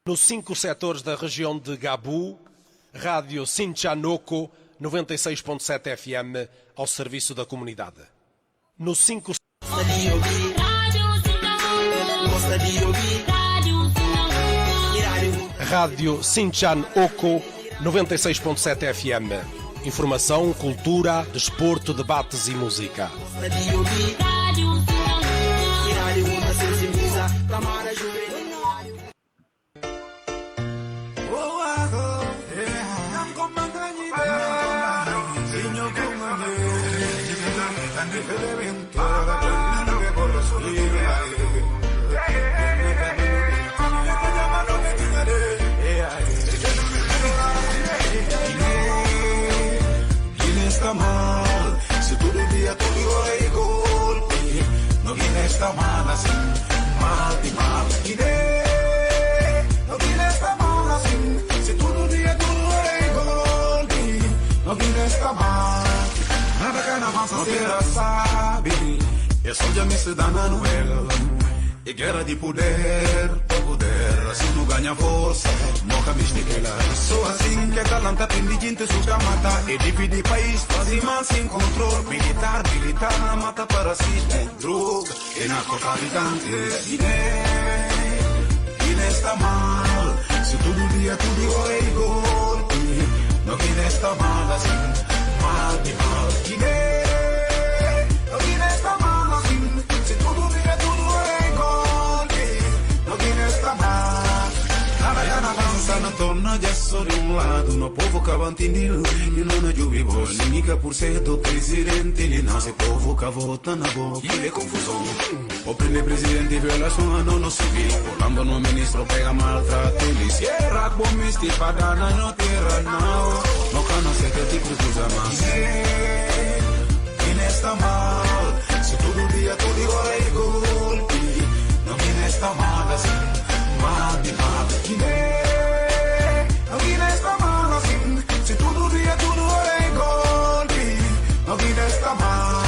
Nos 5 setores da região de Gabu, Rádio Sinchanoko 96.7 FM ao serviço da comunidade. Nos 5 Rádio Sinchanoko 96.7 FM. Informação, cultura, desporto, debates e música. Está mal, se todo dia tudo é igual, não Guiné está mal assim, mal de mal. Guiné, não Guiné está mal assim, se todo dia tudo é igual, não Guiné está mal. Nada que não avança, será sabe, é só já me se dá na Noel. E guerra de poder, assim não ganha força, nunca me estiquela. Sou assim que a calanta pendigente susta mata. E divide país, faz mal sem controle. Militar na mata para si, droga, e narcotraficante. Guiné está mal, se todo dia tudo é igual. Não Guiné está mal assim, mal de mal. Guiné está mal assim, se todo dia tudo é igual. Não torna já só de lado, no povo cabantinil e não na jubibo. Ninguém por ser do presidente, ele não se povo que vota na boca. E é confusão. O primeiro presidente violação a não civil. O lamba no ministro pega maltrato. Ele se erra com misti para não terra não. No cano se que tipo de coisa mais. Guiné está mal, se todo dia tudo é igual. Não Guiné está mal assim, mal de mal. Guiné está mal assim, se todo dia tudo é igual. Não Guiné está mal,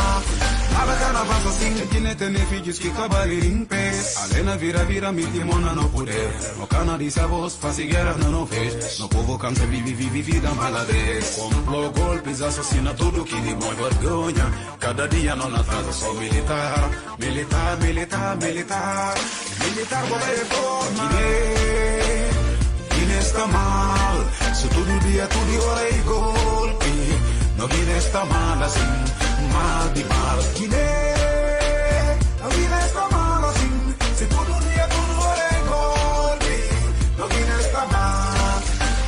nada que não avança assim. Guiné tem filhos que trabalham em pé. Além na vira, mitimona no poder. No cana de sabos, faz guerra não fez. No povo cansa, vive vida maladrez. Complô, golpes, assassina tudo que de bom vergonha. Cada dia não atrasa, só militar, vou reforma. Guiné está mal, se todo dia tudo é igual. Não Guiné está mal assim, mal de mal. Guiné está mal assim, se todo dia tudo é igual. Não Guiné está mal,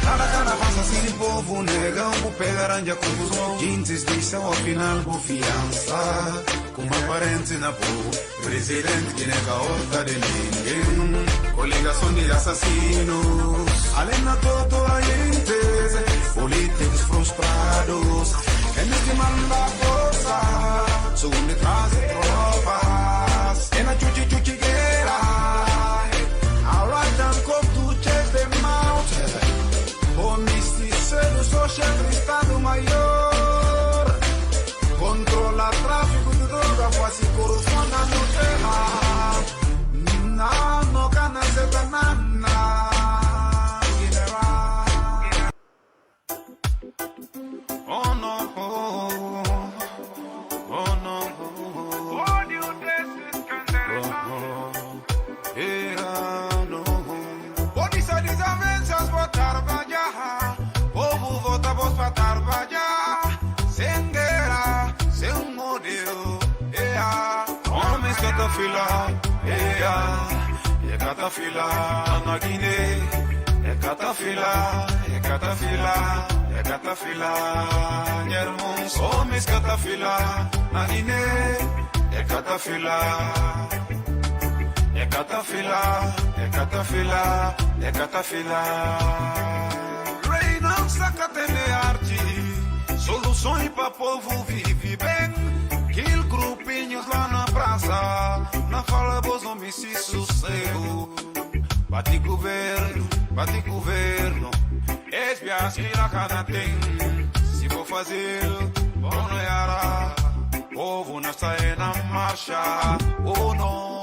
nada que não passa assim. O povo nega, o pegar anja confusão. Jintes diz ao final por fiança, com uma parente na povo. Presidente que nega horta de ninguém, coligação de assassinos. Além de todo a gente, políticos frustrados. Eles que mandam força, segundo trazem tropas. E na chuchi-chuchi-gueira, I write them come to chase them out. Homicídio, sou chefe do Estado Maior. Controla tráfico de droga, faz corrupção na terra. Não cana se banana. Oh no, oh no. What do you this yeah, no. Pode ser desavenças, votar pra já. Povo vota, vos votar pra já. Sem guerra, sem modelo. Yeah. Homens catafila, yeah. É catafila na Guiné. É catafila. Irmãos, homens catafila na Guiné. É catafila. Rei não saca de arte, soluções para povo vive bem. Aquele grupinhos lá na praça, na fala vos homens se sossego. Bate governo, espias que na cana tem. Se vou fazer, bom não era. Povo não sai na marcha, oh não.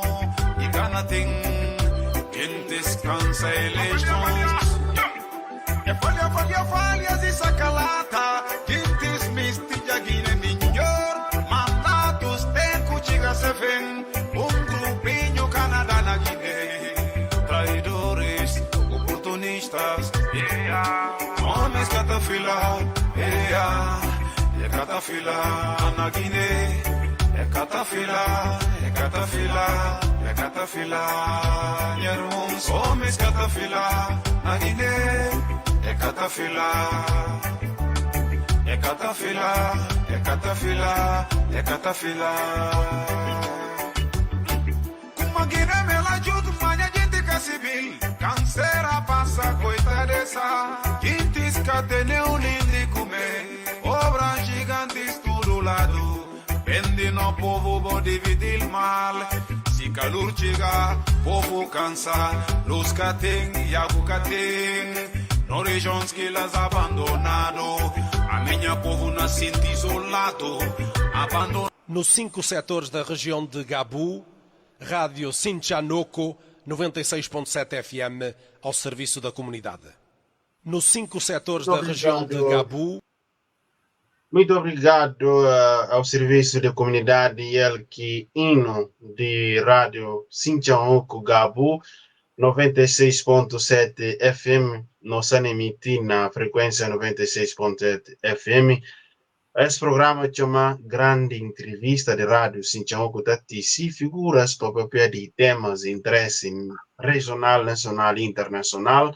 E cana tem, gente descansa eleições. E folha, se sacalata, quintis misti jaguine minhor, matados tem cutiga se vem, grupinho Canadá na Guiné, traidores, oportunistas, homens catafila, é catafila na Guiné, é catafila, irmãos, homens catafila na Guiné, é catafila, Kuma Guiné me la ajuda, manha gente que civil, cancera passa coita dessa, quintis cateneu linde comer, obras gigantes tudo lado, vende no povo bom dividir mal, se calor chega, povo cansa, luz que tem, água que tem, no regiões que las abandonado, a minha povo nascente isolado, abandonado. Nos 5 setores da região de Gabu, Rádio Sinchanoko 96.7 FM ao serviço da comunidade. Nos 5 setores da região de Gabu. Muito obrigado ao serviço da comunidade ele que hino de Rádio Sinchanoko Gabu 96.7 FM, nossa emitir na frequência 96.7 FM. Esse programa chama Grande Entrevista de Rádio Sinchanoko Tati, se figuras para papel de temas de interesse regional, nacional e internacional.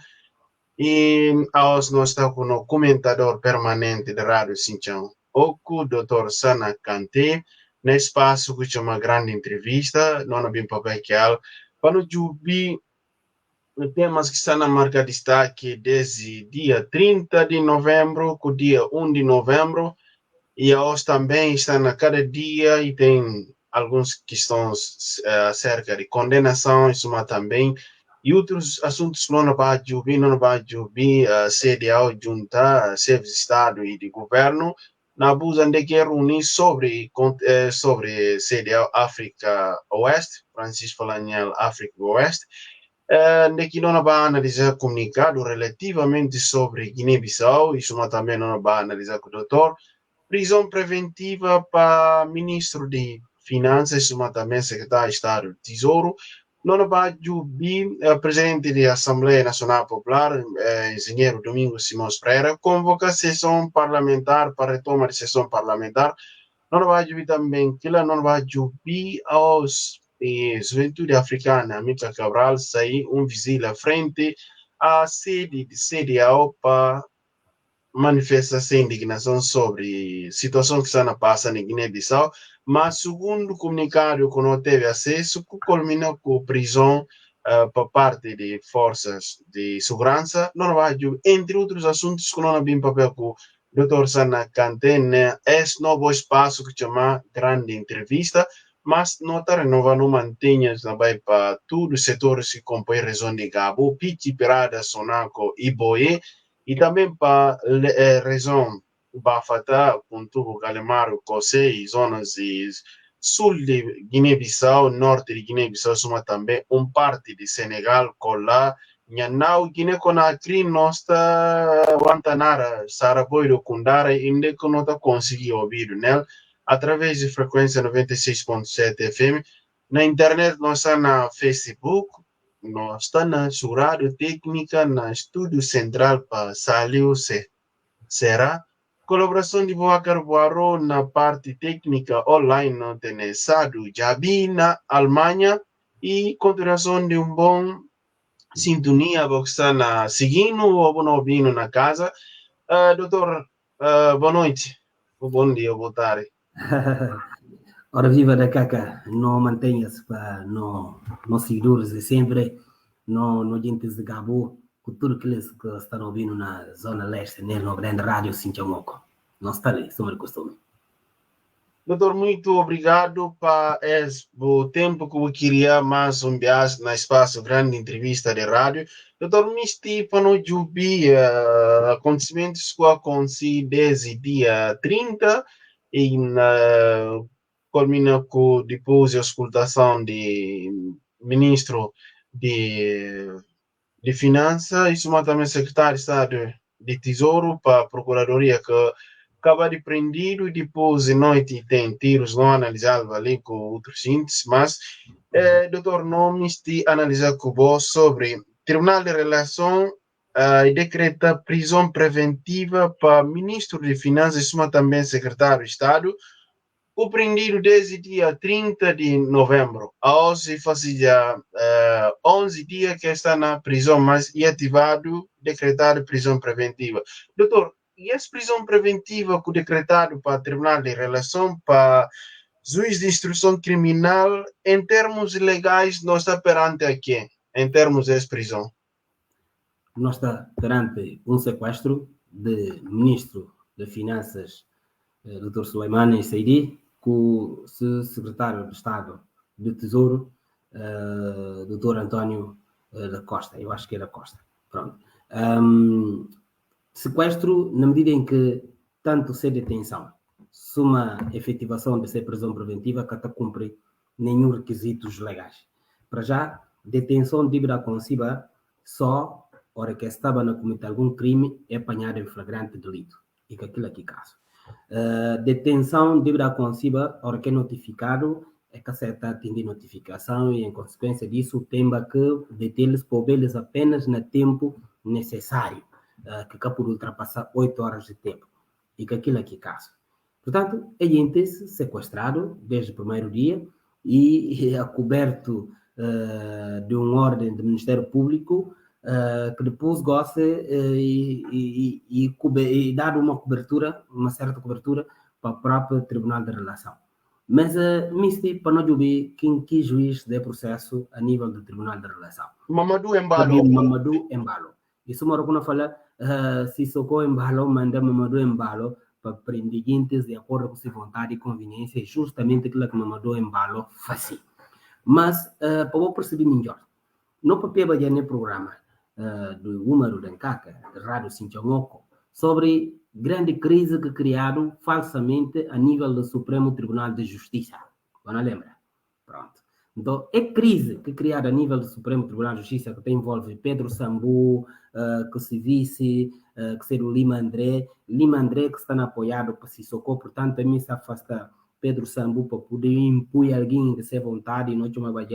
E nós estamos com o comentador permanente da Rádio Sinchanoko, o Dr. Sana Kante, no espaço que chama Grande Entrevista, não bem papel que ela, para nos ouvir temas que estão na marca de destaque desde dia 30 de novembro, com dia 1 de novembro, e hoje também está a cada dia e tem algumas questões acerca de condenação, isso também, e outros assuntos que não vai ouvir, CDAO, junta, chefes de Estado e de governo, na abusa de que reunir sobre CDAO África Oeste, Francisco Falaniel África Oeste, de que não vai analisar comunicado relativamente sobre Guiné-Bissau, isso também não vai analisar com o doutor, prisão preventiva para ministro de Finanças, isso também secretário de Estado do Tesouro, não vai ouvir presidente da Assembleia Nacional Popular, engenheiro Domingos Simões Pereira, convoca sessão parlamentar para retoma de sessão parlamentar, não vai ouvir também que ela não vai ouvir aos Juventude Africana, Amílcar Cabral, sair visita à frente à sede de CDAO para manifestar sua indignação sobre a situação que está passando em Guiné-Bissau, mas segundo o comunicado que não teve acesso, que culminou com a prisão por parte de forças de segurança, não vai, entre outros assuntos que não havia papel com o Dr. Sana Kante, esse novo espaço que chama Grande Entrevista, mas notar não mantenha para todos os setores que compõem a região de Gabo, Piti, Pirada, Sonaco e Boé, e também para a região Bafata, Puntubo, Calemaro, Cocé e zonas de sul de Guiné-Bissau, norte de Guiné-Bissau, também parte de Senegal, Colá, Nhanau, Guiné-Conakry, nós está Guantanara, Saraboiro, Kundara, ainda que não está conseguindo ouvir nela, através de frequência 96.7 FM. Na internet, nós está na Facebook, nós está na Rádio Técnica, na Estúdio Central para Salio Será. Colaboração de Boacar Boaro na parte técnica online, não tem Sado Jabi na Alemanha e continuação de bom sintonia, você está na seguindo ou não ouvindo na casa. Doutor, boa noite, bom dia, boa tarde. Ora viva da Caca, não mantenha-se para nos seguidores e sempre no gentes de Gabo, com tudo que eles estão ouvindo na zona leste, no grande rádio Sinchanoko. Não está ali, sobre o costume. Doutor, muito obrigado o tempo que eu queria mais viagem na espaço grande entrevista de rádio. Doutor, me para não ouvir acontecimentos que aconteceram desde dia 30 e culmina com depois a auscultação de ministro de de Finanças e suma também secretário de Estado de Tesouro para a Procuradoria que acaba de prendido e depois de noite tem tiros não analisado ali com outros índices, mas doutor Nomes de analisar com vós sobre Tribunal de Relação e decreta prisão preventiva para ministro de Finanças e suma também secretário de Estado compreendido desde dia 30 de novembro. A hoje fazia 11 dias que está na prisão, mas é ativado, decretado prisão preventiva. Doutor, e essa prisão preventiva que decretado para o Tribunal de Relação, para juiz de instrução criminal, em termos legais, nós está perante a quem? Em termos dessa prisão? Nós está perante um sequestro de ministro de Finanças, Dr. Suleimane Saidi, com o secretário de Estado de Tesouro, Dr. António da Costa. Eu acho que era Costa. Pronto. Sequestro na medida em que tanto ser detenção, suma efetivação de ser prisão preventiva que até cumpre nenhum requisitos legais. Para já, detenção deverá consiba só hora que estava a cometer algum crime é apanhado em flagrante delito. E que aquilo aqui caso. Detenção deverá consiba hora que é notificado é que acerta atender notificação e em consequência disso tem que detê-los por eles apenas no tempo necessário que cá por ultrapassar 8 horas de tempo e que aquilo aqui caso. Portanto, é gente sequestrado desde o primeiro dia e é coberto de uma ordem do Ministério Público que depois gosta e dar uma cobertura, uma certa cobertura para o próprio Tribunal de Relação. Mas, para não ouvir quem que juiz de processo a nível do Tribunal de Relação. Mamadou Embalo. Mamadou Embalo. Isso uma hora fala, se socorro Embalo, manda Mamadou Embalo para prender gente de acordo com sua vontade e conveniência, justamente aquilo que Mamadou Embalo fazia. Mas, para eu perceber melhor, no papel vai no programa do Umaru Dankaka, de Rádio Sinchonoko, sobre grande crise que criaram falsamente a nível do Supremo Tribunal de Justiça. Não lembra? Pronto. Então, é crise que criaram a nível do Supremo Tribunal de Justiça que envolve Pedro Sambu, que se vice, que ser o Lima André que está apoiado para se socorrer, portanto, também se afasta Pedro Sambu para poder impor alguém de sua vontade e não te vai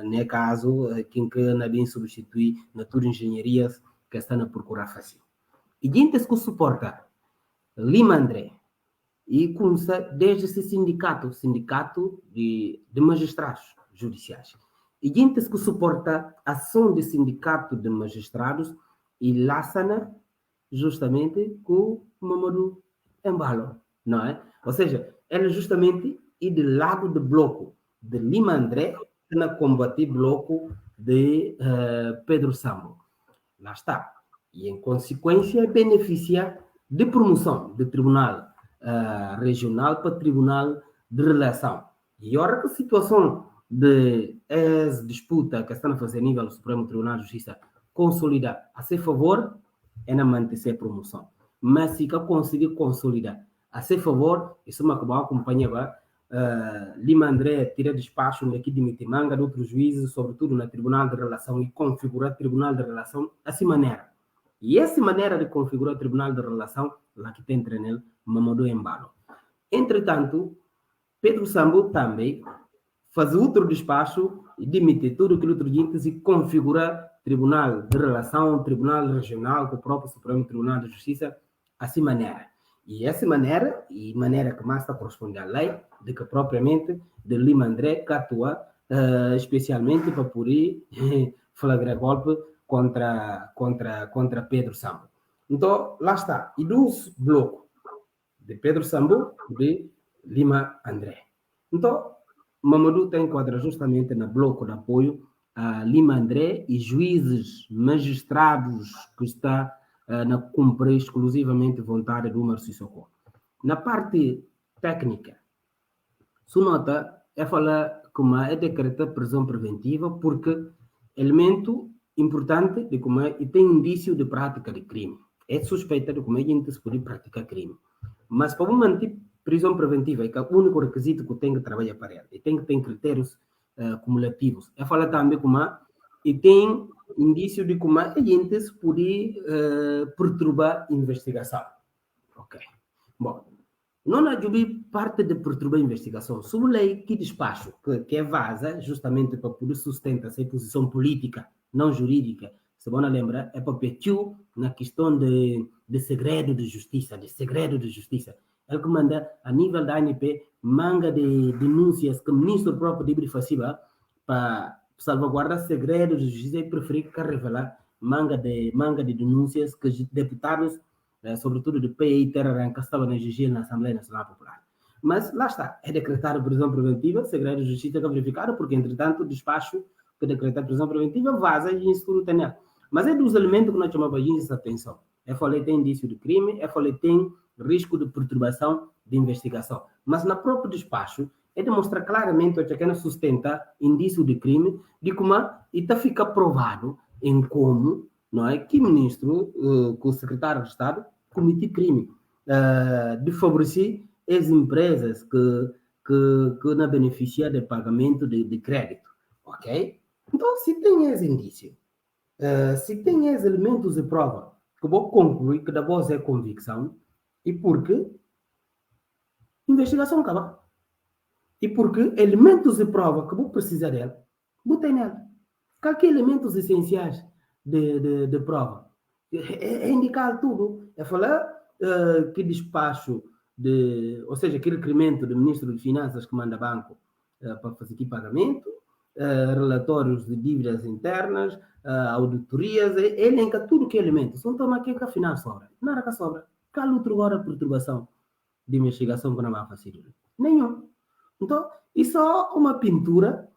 no caso, quem que não bem substituir na tua engenharias que está a procurar fazer. E gente que suporta Lima André e começa desde esse sindicato de magistrados judiciais. E gente que suporta a ação do sindicato de magistrados e laça justamente com Mamadou Embalo, não é? Ou seja, ela justamente é do lado do bloco de Lima André na combater bloco de Pedro Sambu. Lá está. E, em consequência, beneficia de promoção de tribunal regional para tribunal de relação. E ora que a situação de disputa que estão a fazer a nível do Supremo Tribunal de Justiça consolidar a seu favor, é na manter a promoção. Mas se conseguir consolidar a seu favor, isso é uma que vai acompanhar Lima André tira despacho daqui de Mitimanga, de outros juízes, sobretudo no Tribunal de Relação, e configurar o Tribunal de Relação assim maneira. E essa maneira de configurar o Tribunal de Relação, lá que tem entre ele, Mamadou Embalo. Entretanto, Pedro Sambu também faz outro despacho e demitir tudo aquilo que outro e configurar Tribunal de Relação, Tribunal Regional, com o próprio Supremo Tribunal de Justiça, assim maneira. E essa maneira, e maneira que mais está corresponde à lei, de que propriamente de Lima André que atua especialmente para poder flagrar golpe contra Pedro Sambu. Então, lá está. E dos blocos de Pedro Sambu de Lima André. Então, Mamadou tem enquadra justamente no bloco de apoio a Lima André e juízes, magistrados que está na cumprir exclusivamente vontade do Umaru Sissoko. Na parte técnica, sua nota é falar como é decretar prisão preventiva porque elemento importante de como é e tem indício de prática de crime. É suspeita de como é que se pode praticar crime. Mas para manter prisão preventiva, é que é o único requisito que tem que trabalhar para ela. E tem que ter critérios cumulativos. É falar também como é e tem indício de como a gente se pode perturbar a investigação. Ok. Bom, não há parte de perturbar a investigação. Sobre a lei que despacho, que é vaza, justamente para poder sustentar essa posição política, não jurídica, se você lembra, é para pedir na questão de segredo de justiça, Ele comanda, a nível da ANP, manga de denúncias que o ministro próprio deve fazer para salvaguardar segredo de justiça e preferir que revelar manga de denúncias que os deputados, sobretudo do PI, que estavam na GG na Assembleia Nacional Popular. Mas lá está, é decretado prisão preventiva, segredo de justiça que é verificado, porque entretanto o despacho que decreta prisão preventiva vaza e escrutiniado. Mas é dos elementos que nós chamamos de atenção. A FOLE tem indício de crime, a FOLE tem risco de perturbação de investigação. Mas no próprio despacho, é demonstrar claramente que não sustenta indício de crime, de como está fica provado em como, não é, que o ministro, que o secretário de Estado, cometeu crime de favorecer as empresas que não beneficiam de pagamento de crédito. Ok? Então, se tem esse indício, se tem esses elementos de prova, que vou concluir que da voz é convicção, e porque investigação acaba. E porque elementos de prova que vou precisar dela, botei nela. Qualquer elementos essenciais de prova. É indicar tudo. É falar que despacho, ou seja, que requerimento do Ministro de Finanças que manda banco para fazer aqui pagamento, relatórios de dívidas internas, auditorias, elenca tudo que é elementos. Então, mas que afinal sobra? Nada que sobra. Qual outra hora perturbação de investigação que não vai fazer? Nenhum. Então, isso é uma pintura,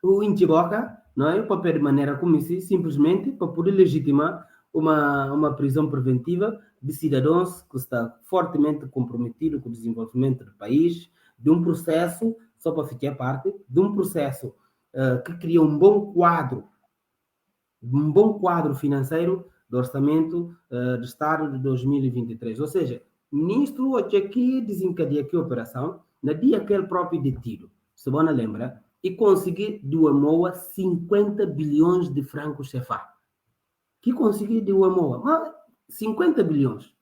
o Intiboca, não é? Para de maneira como isso, simplesmente para poder legitimar uma prisão preventiva de cidadãos que está fortemente comprometido com o desenvolvimento do país, de um processo, só para ficar parte, de um processo que cria um bom quadro financeiro do orçamento do Estado de 2023. Ou seja, o ministro aqui desencadeia aqui a operação, no dia aquele próprio detido, se você lembra, e conseguir de Uemoa 50 bilhões de francos CFA. Que conseguir de Uemoa? Mas 50 bilhões,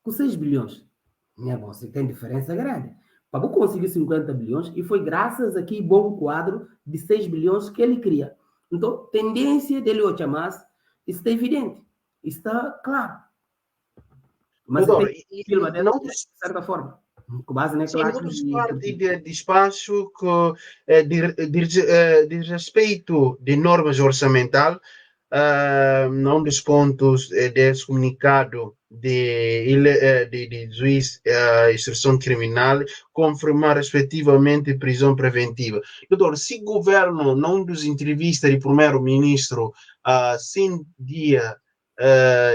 com 6 bilhões. Não é bom, você tem diferença grande. Para conseguir 50 bilhões, e foi graças a aquele bom quadro de 6 bilhões que ele cria. Então, tendência dele o chamar, está evidente, está claro. Mas Doutor, não de certa forma. Com base naquela parte de despacho que diz respeito de normas orçamental, não dos pontos desse comunicado de juiz instrução criminal, confirmar respectivamente prisão preventiva. Doutor, se o governo, não dos entrevistas do primeiro-ministro, sem dia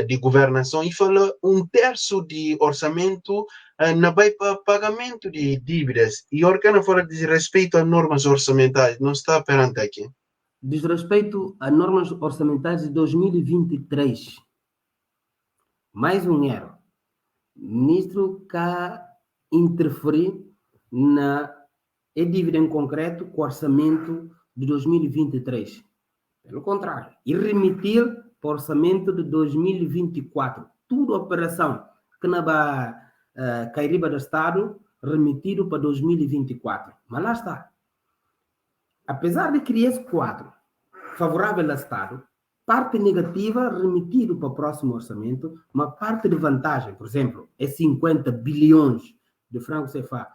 de governação, e fala 1/3 de orçamento não vai para pagamento de dívidas. E o que não fala de respeito a normas orçamentais, não está perante aqui. Diz respeito a normas orçamentais de 2023. Mais um erro. O ministro quer interferir na dívida em concreto com o orçamento de 2023. Pelo contrário, e remitir para o orçamento de 2024. Tudo operação que não vai cair do Estado, remitido para 2024. Mas lá está. Apesar de criar esse quadro favorável ao Estado, parte negativa remitido para o próximo orçamento, uma parte de vantagem, por exemplo, é 50 bilhões de francos CFA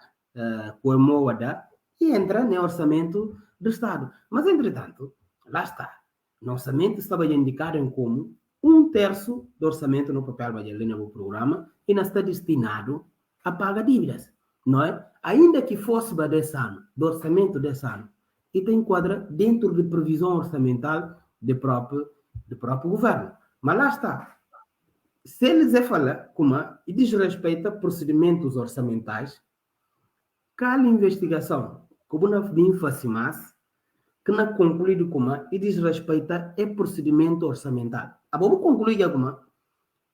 com a moeda e entra no orçamento do Estado. Mas, entretanto, lá está. No orçamento estava indicado em como 1/3 do orçamento no papel do programa e não está destinado a pagar dívidas, não é? Ainda que fosse para desse ano, do orçamento desse ano, e tem enquadra dentro de previsão orçamental do próprio governo. Mas lá está. Se eles falam e diz respeito a procedimentos orçamentais, cada investigação, como não vim fazer mais, que não conclui e diz respeito a procedimento orçamental. Vou concluir alguma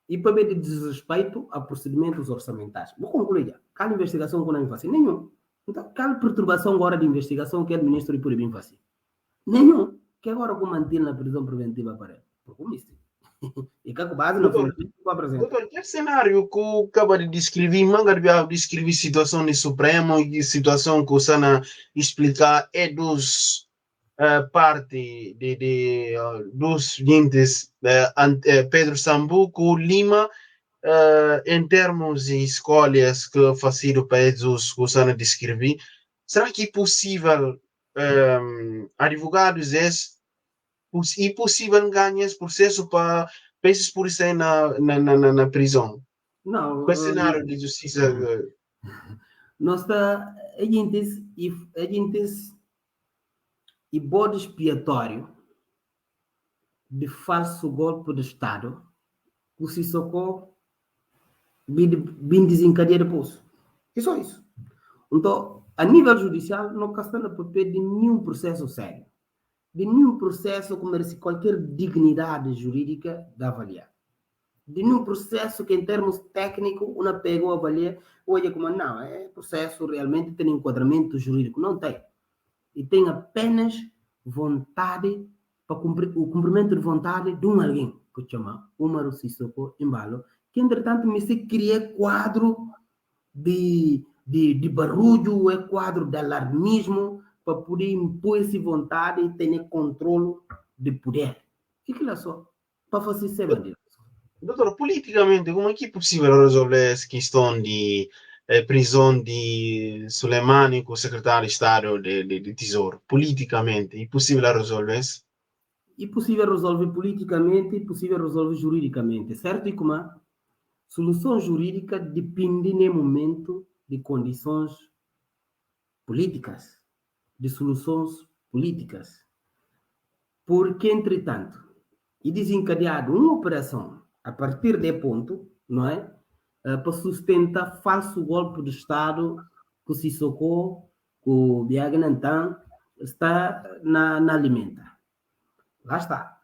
e para ver de desrespeito a procedimentos orçamentais. Vou concluir já. Cada investigação que não fazer nenhum. Então, qual perturbação agora de investigação que o ministro pode vir fazer? Nenhum. que agora como manter na prisão preventiva para ele? Por comissão. E que com base no fundamento que apresenta. Doutor, que cenário que acaba de descrever, manga de descrever situação de Supremo e situação que o Sana explicar é dos parte dos índices Pedro Sambuco, Lima, em termos de escolhas que faziam países que o Sana descrever, será que é possível advogados é possível ganhar esse processo para países por isso aí na prisão? Não, Com esse cenário de justiça. nós está agentes e bode expiatório de falso golpe de Estado que se socorre bem desencadeado depois. É só isso. Então, a nível judicial, não está no papel de nenhum processo sério, de nenhum processo que merece qualquer dignidade jurídica de avaliar, de nenhum processo que, em termos técnicos, uma pegou a avaliar, olha como não, é processo realmente tem enquadramento jurídico. Não tem. E tem apenas vontade para cumprir o cumprimento de vontade de alguém, que chama Umaru Sissoko Embalo, que, entretanto, me se cria quadro de barulho, é quadro de alarmismo, para poder impor essa vontade e ter controle de poder. E que é só? Para fazer ser bandido. Doutor, politicamente, como é que é possível resolver essa questão de prisão de Soleimani com o secretário de Estado de Tesouro? Politicamente, é possível resolver isso? É possível resolver politicamente, é possível resolver juridicamente, certo? E como a solução jurídica depende, no momento, de condições políticas, de soluções políticas. Porque, entretanto, e desencadeado uma operação a partir de ponto, não é? Para sustentar falso golpe de Estado que o Sissoko, que o Biagnantan está na alimenta. Lá está.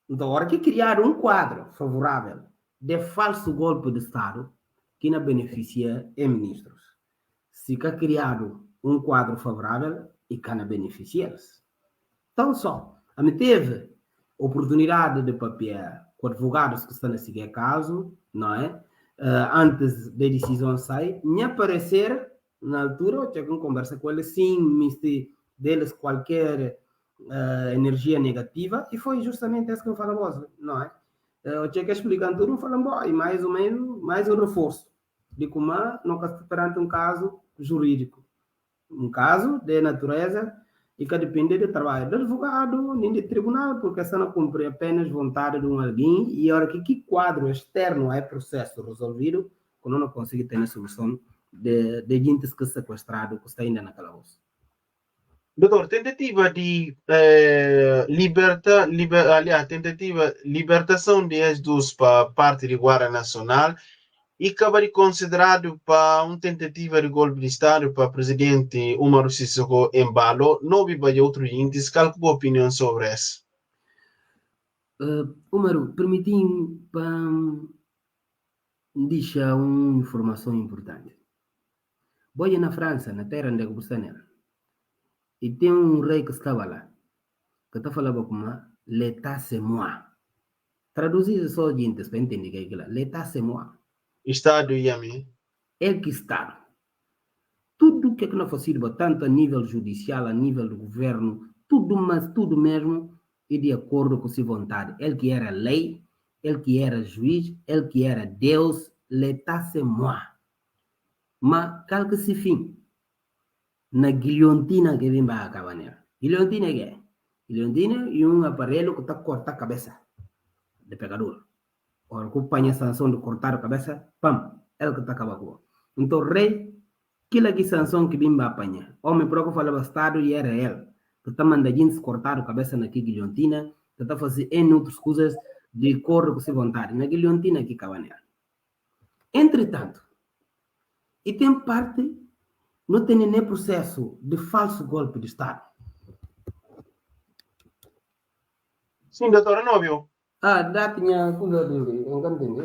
Então, a hora que criar um quadro favorável de falso golpe de Estado, que não beneficia é ministros. Se que criado um quadro favorável, e que não beneficia-se. Então, só, a mim teve oportunidade de papel com advogados que estão a seguir caso, não é? Antes da decisão sair, me aparecer, na altura, eu tinha que conversar com eles, sim, mister deles qualquer energia negativa, e foi justamente isso que eu falo, não é? Eu tinha que explicar tudo, falando, e mais ou menos, mais um reforço de como não está perante um caso jurídico, um caso de natureza e que depende do trabalho do advogado, nem do tribunal, porque essa não cumpre apenas vontade de alguém, e a hora que quadro externo é processo resolvido, quando não consegue ter a solução de gente que é sequestrado, que está ainda naquela voz. Doutor, tentativa de libertação de ex-dos para parte de Guarda Nacional e acaba de considerado para uma tentativa de golpe de Estado para o presidente Umaru Sissoko Embalo. Não vi para outros índices. Qual é a sua opinião sobre isso? Umaru, permitim para deixar uma informação importante. Boia na França, na terra onde eu estou, e tem um rei que estava lá, que está falando como l'état c'est moi. Traduzir só gente para entender que é aquilo. L'état c'est moi. Estado e a mim. É que Estado. Tudo que não fosse tanto a nível judicial, a nível do governo, tudo, mas tudo mesmo é de acordo com sua vontade. Ele que era lei, ele que era juiz, ele que era Deus, l'état c'est moi. Mas, calque se fim. Na guilhotina que vem para acabar nela. Guilhotina é que é? Guilhotina é um aparelho que está cortando a cabeça do pegador. Ora, que apanha a sanção de cortar a cabeça, pam, ele que está acabando com. Então, rei, aquilo que sanção que vem para apanhar. Homem próprio falava Estado e era ele. Que está mandando se cortar a cabeça naquela guilhotina, que está fazendo N outras coisas de acordo com sua vontade. Na guilhotina que acaba nela. Entretanto, e tem parte não tem nem processo de falso golpe de Estado. Sim, doutor, não viu? Já tinha coisa de... Não entendi.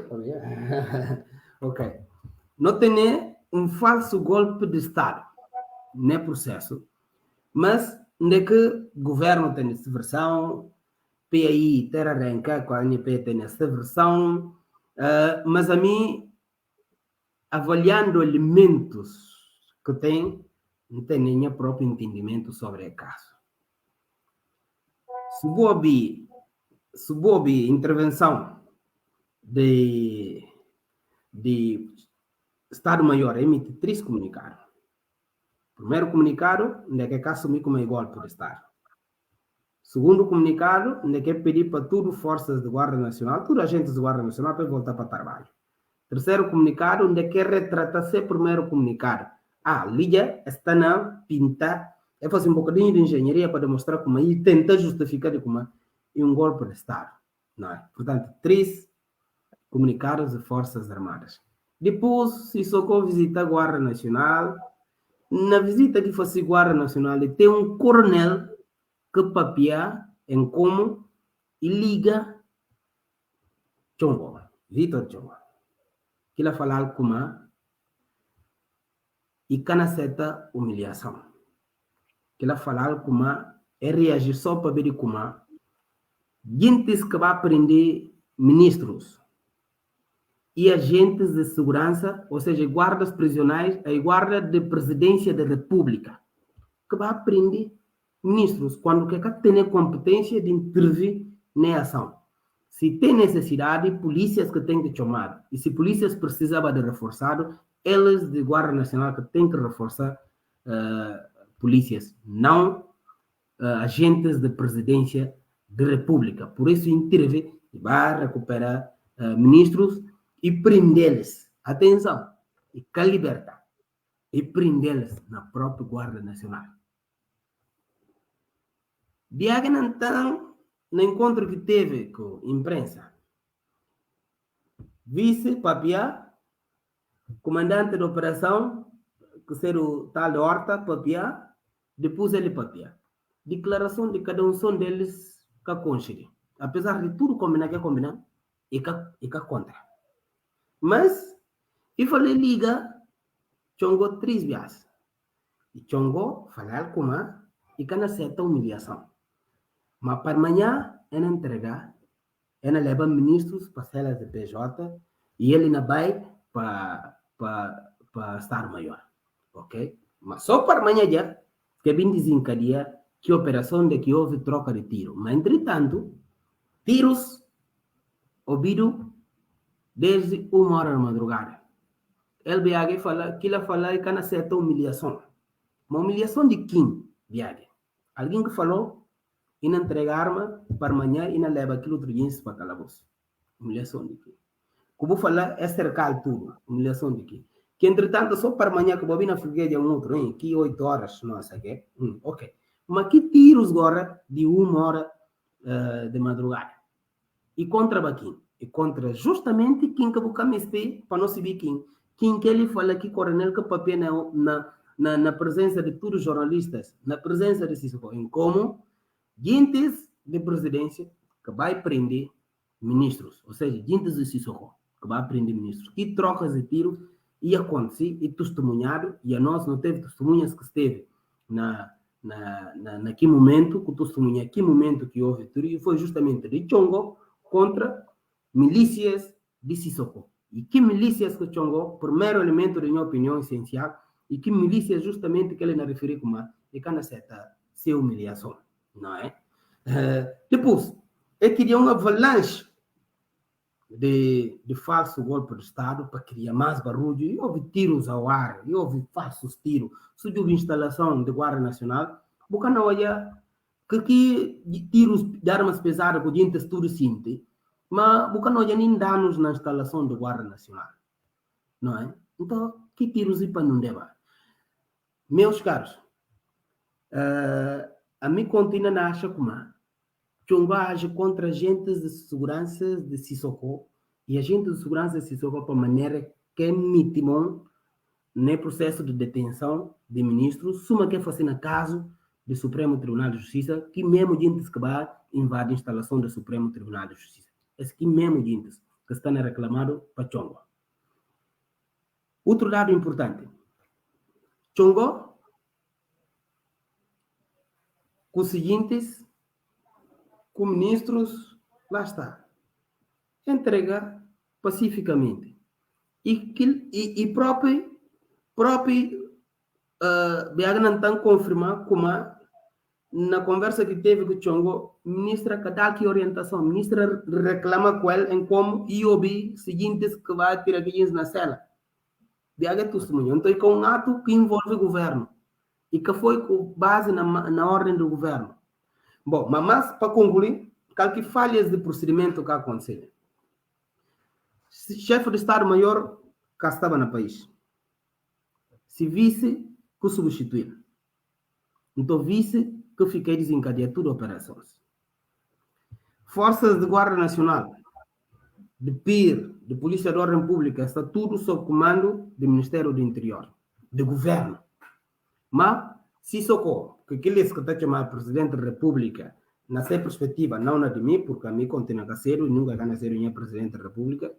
Ok. Não tem nem um falso golpe de Estado, nem processo. Mas onde é que o governo tem essa versão, PAI terá arranca com a ANP tem essa versão, mas a mim, avaliando elementos que tem, não tem nenhum próprio entendimento sobre o caso. Se houve intervenção de Estado-Maior, emite 3 comunicados. Primeiro comunicado, onde é que assumir como igual por Estado. Segundo comunicado, onde é que pedir para tudo forças de Guarda Nacional, tudo agentes de Guarda Nacional para voltar para o trabalho. Terceiro comunicado, onde é que retrata-se primeiro comunicado. Lídia está na pinta, é fazer um bocadinho de engenharia para demonstrar como aí tenta justificar de como é um golpe de Estado. Não é? Portanto, 3 comunicados de Forças Armadas. Depois, se socorro visita a Guarda Nacional, na visita que fosse Guarda Nacional, tem um coronel que papia em como e liga Chongo, Vitor Chongo. Que ele fala como e cana certa humilhação. Que ele fala como é reagir só para ver como gente que vai aprender ministros e agentes de segurança, ou seja, guardas prisionais, a guarda de presidência da República, que vai aprender ministros quando que tem a competência de intervir na ação. Se tem necessidade, polícias que têm que chamar. E se polícias precisavam de reforçado, eles de Guarda Nacional que têm que reforçar polícias, não agentes de presidência da República. Por isso, intervir e vai recuperar ministros e prendê-los. Atenção! E que libertar. E prendê-los na própria Guarda Nacional. Diagne, então, no encontro que teve com a imprensa, vice Papia, comandante da operação, que ser o tal de Horta, Papia, depois ele Papia. Declaração de cada um deles que conchega. Apesar de tudo combinar, e que contra. Mas, e falei liga, Chongo 3 vezes. E Chongo falar com e que não aceita humilhação. Mas para amanhã, ele entregar, ele leva ministros para a cela de PJ e ele não vai para Estado-Maior. Ok? Mas só para amanhã já, que vem desencadear que operação de que houve troca de tiro. Mas, entretanto, tiros ouvido desde 1h da madrugada. Ele viaja fala que ele fala que não aceita humilhação. Uma humilhação de quem viaja? Alguém que falou e não entrega arma para amanhã e não leva aquilo outro dia para calabouço. Humilhação de quem? Como falar é cercar tudo. Humilhação de quem? Que entretanto só para amanhã que vou vir na freguesia um outro, hein? Que 8 horas, não sei o quê. Ok. Mas que tiros agora de 1h de madrugada? E contra quem? E contra justamente quem que busca MSP para não saber quem. Quem que ele fala que coronel que papel na presença de todos os jornalistas, na presença de Sissoko, em como gentes de presidência que vai prender ministros, ou seja, gentes de Sissoko que vai prender ministros. Que trocas de tiro ia acontecer e testemunhado, e a nós não teve testemunhas que esteve naquele momento, que testemunha que momento que houve tiro, e foi justamente de Chongo contra milícias de Sissoko. E que milícias que Chongo, primeiro elemento de minha opinião essencial, e que milícias justamente que ele não referiu como é que não aceita ser humilhação, não é? Depois, ele queria uma avalanche de falso golpe de Estado para criar mais barulho, e houve tiros ao ar, e houve falsos tiros, surgiu instalação de Guarda Nacional, porque não olha que tiros de armas pesadas que a gente tudo sente, mas porque não olha nem danos na instalação de Guarda Nacional, não é? Então, que tiros e para não deva? Meus caros, a mim continua a achar como Chongo age contra agentes de segurança de Sissoko e agentes de segurança de Sissoko para maneira que é mínimo no processo de detenção de ministros, suma que fosse no caso do Supremo Tribunal de Justiça, que mesmo gente que vai invadir a instalação do Supremo Tribunal de Justiça. Esse que mesmo gente que está reclamado para Chongo. Outro dado importante. Chongo com os seguintes, com ministros, lá está, entrega pacificamente. E próprio Biaga não está confirmar como na conversa que teve com o Chongo, ministra que dá aqui orientação, ministra reclama com ele em como IOB seguintes que vai tirar aqui na cela. Biaga é testemunho. Então, com um ato que envolve o governo e que foi com base na ordem do governo. Bom, mas para concluir, que falhas de procedimento que aconteceram. Chefe de Estado-Maior que estava no país. Se vice que substituir. Então, vice que fiquei desencadear tudo operações. Forças de Guarda Nacional, de PIR, de Polícia de Ordem Pública, está tudo sob comando do Ministério do Interior, do governo. Mas, se socorro, que aqueles que está chamado Presidente da República, nessa perspectiva, não na de mim, porque a mim continua a ser, e nunca vai ser o Presidente da República,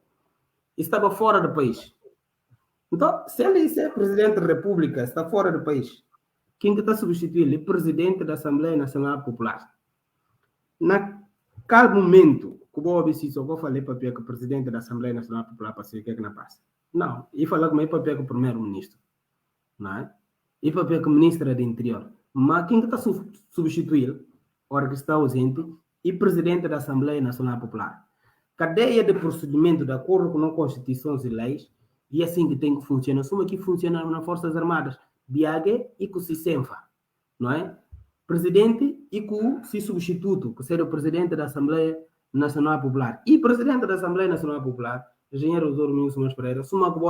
estava fora do país. Então, se ele é Presidente da República, está fora do país, quem que está substituindo? O Presidente da Assembleia Nacional Popular. Naquele momento, como eu disse, só vou falar para o Presidente da Assembleia Nacional Popular para saber o que é que não passa. Não, e falar com ele para o Primeiro-Ministro. Não é? E para o Ministro do Interior. Mas quem que está substituindo, hora que está ausente, e Presidente da Assembleia Nacional Popular. Cadeia de procedimento de acordo com as Constituições e leis, e assim que tem que funcionar. Soma que funciona nas Forças Armadas. Biague e com o Cisenfa, não é? Presidente e com o substituto, que seria o Presidente da Assembleia Nacional Popular. E Presidente da Assembleia Nacional Popular, engenheiro Domingos Simões Pereira, suma que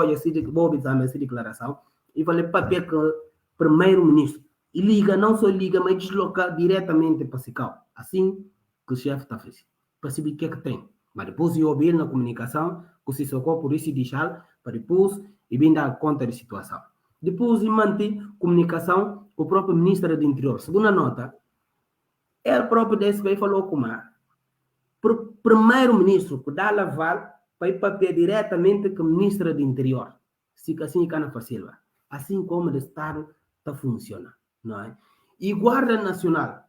vou dizer essa declaração, e vai papel que Primeiro-Ministro. E liga, não só liga, mas desloca diretamente para Sicau. Assim que o chefe está fazendo. Para saber o que é que tem. Mas depois eu ouvir na comunicação, que se socorre por isso deixar, para depois e bem dar conta da situação. Depois de manter comunicação com o próprio Ministro do Interior. Segunda nota, ele próprio DSB falou com o Primeiro-Ministro que dá lavar para ir papel diretamente com o Ministro do Interior. Se assim cá na Silva. Assim como o Estado está funcionando. Não é? E Guarda Nacional,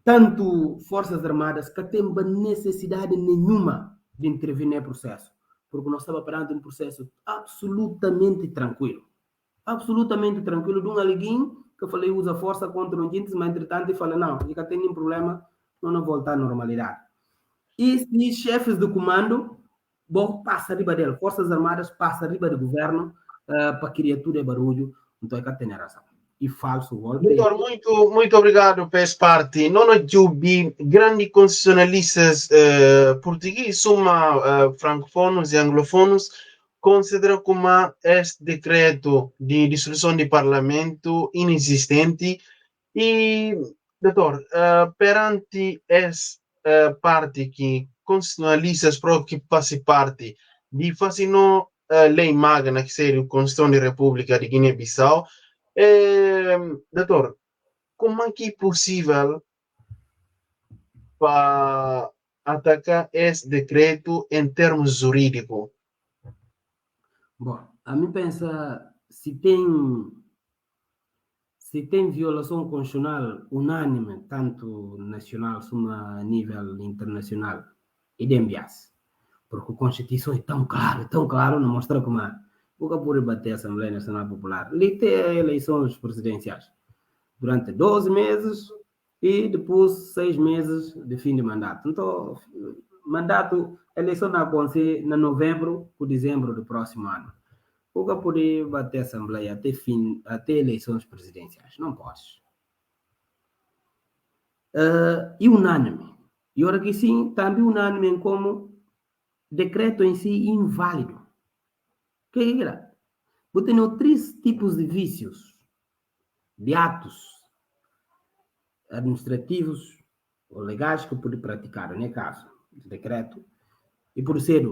tanto Forças Armadas, que tem necessidade nenhuma de intervir no processo. Porque nós estamos perante um processo absolutamente tranquilo. Absolutamente tranquilo. De um aliguinho que eu falei usa força contra um gente, mas entretanto ele fala, não, já tem nenhum problema, não voltar à normalidade. E chefes de comando, bom, passa riba dele. Forças Armadas passa riba do governo para criatura e barulho. Então é que tem razão. E falso volta. Doutor, muito obrigado por essa parte. Não é de grandes constitucionalistas portugueses, francófonos e anglofonos, consideram como este decreto de dissolução do parlamento inexistente. E, doutor, perante essa parte que constitucionalistas que fazem parte de fazer lei magna, que seria a Constituição da República de Guiné-Bissau, doutor, como é que é possível para atacar esse decreto em termos jurídicos? Bom, a mim pensa, se tem violação constitucional unânime, tanto nacional como a nível internacional, e de enviar-se. Porque a Constituição é tão claro, não mostra como é. Nunca pode bater a Assembleia Nacional Popular. Ali tem eleições presidenciais durante 12 meses e depois 6 meses de fim de mandato. Então, eleição vai acontecer em novembro ou dezembro do próximo ano. Nunca pode bater a Assembleia até eleições presidenciais. Não pode. E unânime. E ora que sim, também unânime como decreto em si inválido. O que era? Eu tenho 3 tipos de vícios, de atos administrativos ou legais que eu pude praticar, no caso, de decreto, e por ser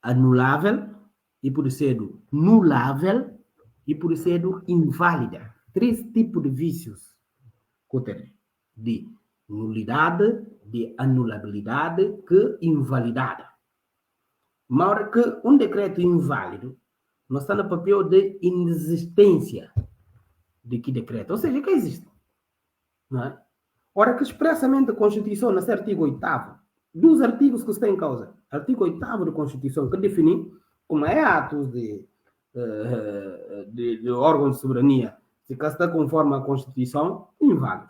anulável, e por ser nulável, e por ser inválida. 3 tipos de vícios que eu tenho, de nulidade, de anulabilidade, que invalidade. Mas hora que um decreto inválido, nós está no papel de inexistência de que decreto. Ou seja, que existe. Não é? Ora, que expressamente a Constituição, nesse artigo 8º, dos artigos que está em causa, artigo 8º da Constituição, que define como é atos de órgão de soberania, se está conforme a Constituição, inválido.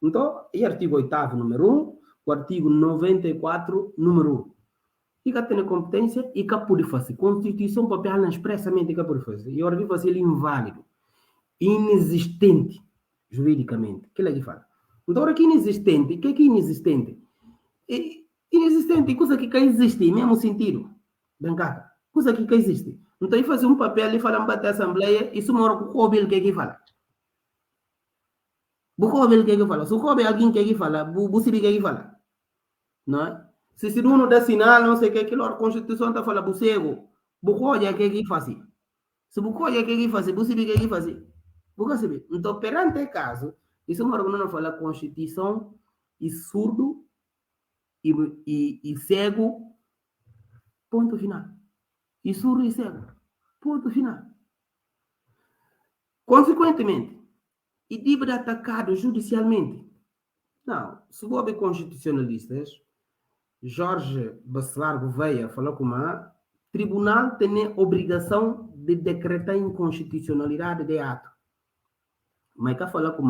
Então, e artigo 8º, número 1, o artigo 94, número 1. E que tem competência e que pode fazer. Constituição papel expressamente que pode fazer. E agora vi fazer ele inválido, inexistente, juridicamente. O que ele fala? Então, agora que inexistente, o que é inexistente? Inexistente, coisa que existe, mesmo sentido. Brancada, coisa que existe. Então, ele faz um papel e fala para a Assembleia, e isso mora com o Cóbil que fala. O Cóbil que fala. Se o Cóbil alguém que fala, o Cibi que fala. Não é? Se uno dá sinal, não sei o que, a Constituição está falando, o cego, o Cóbil que faz. Se o Cóbil que faz, o Cibi que faz. Então, perante o caso, isso mora quando não fala Constituição e surdo e cego, ponto final. E surdo e cego, ponto final. Consequentemente, e deve ser atacado judicialmente. Não, se houve constitucionalistas, Jorge Bacelar Gouveia falou que o tribunal tem a obrigação de decretar inconstitucionalidade de ato. Mas que falou que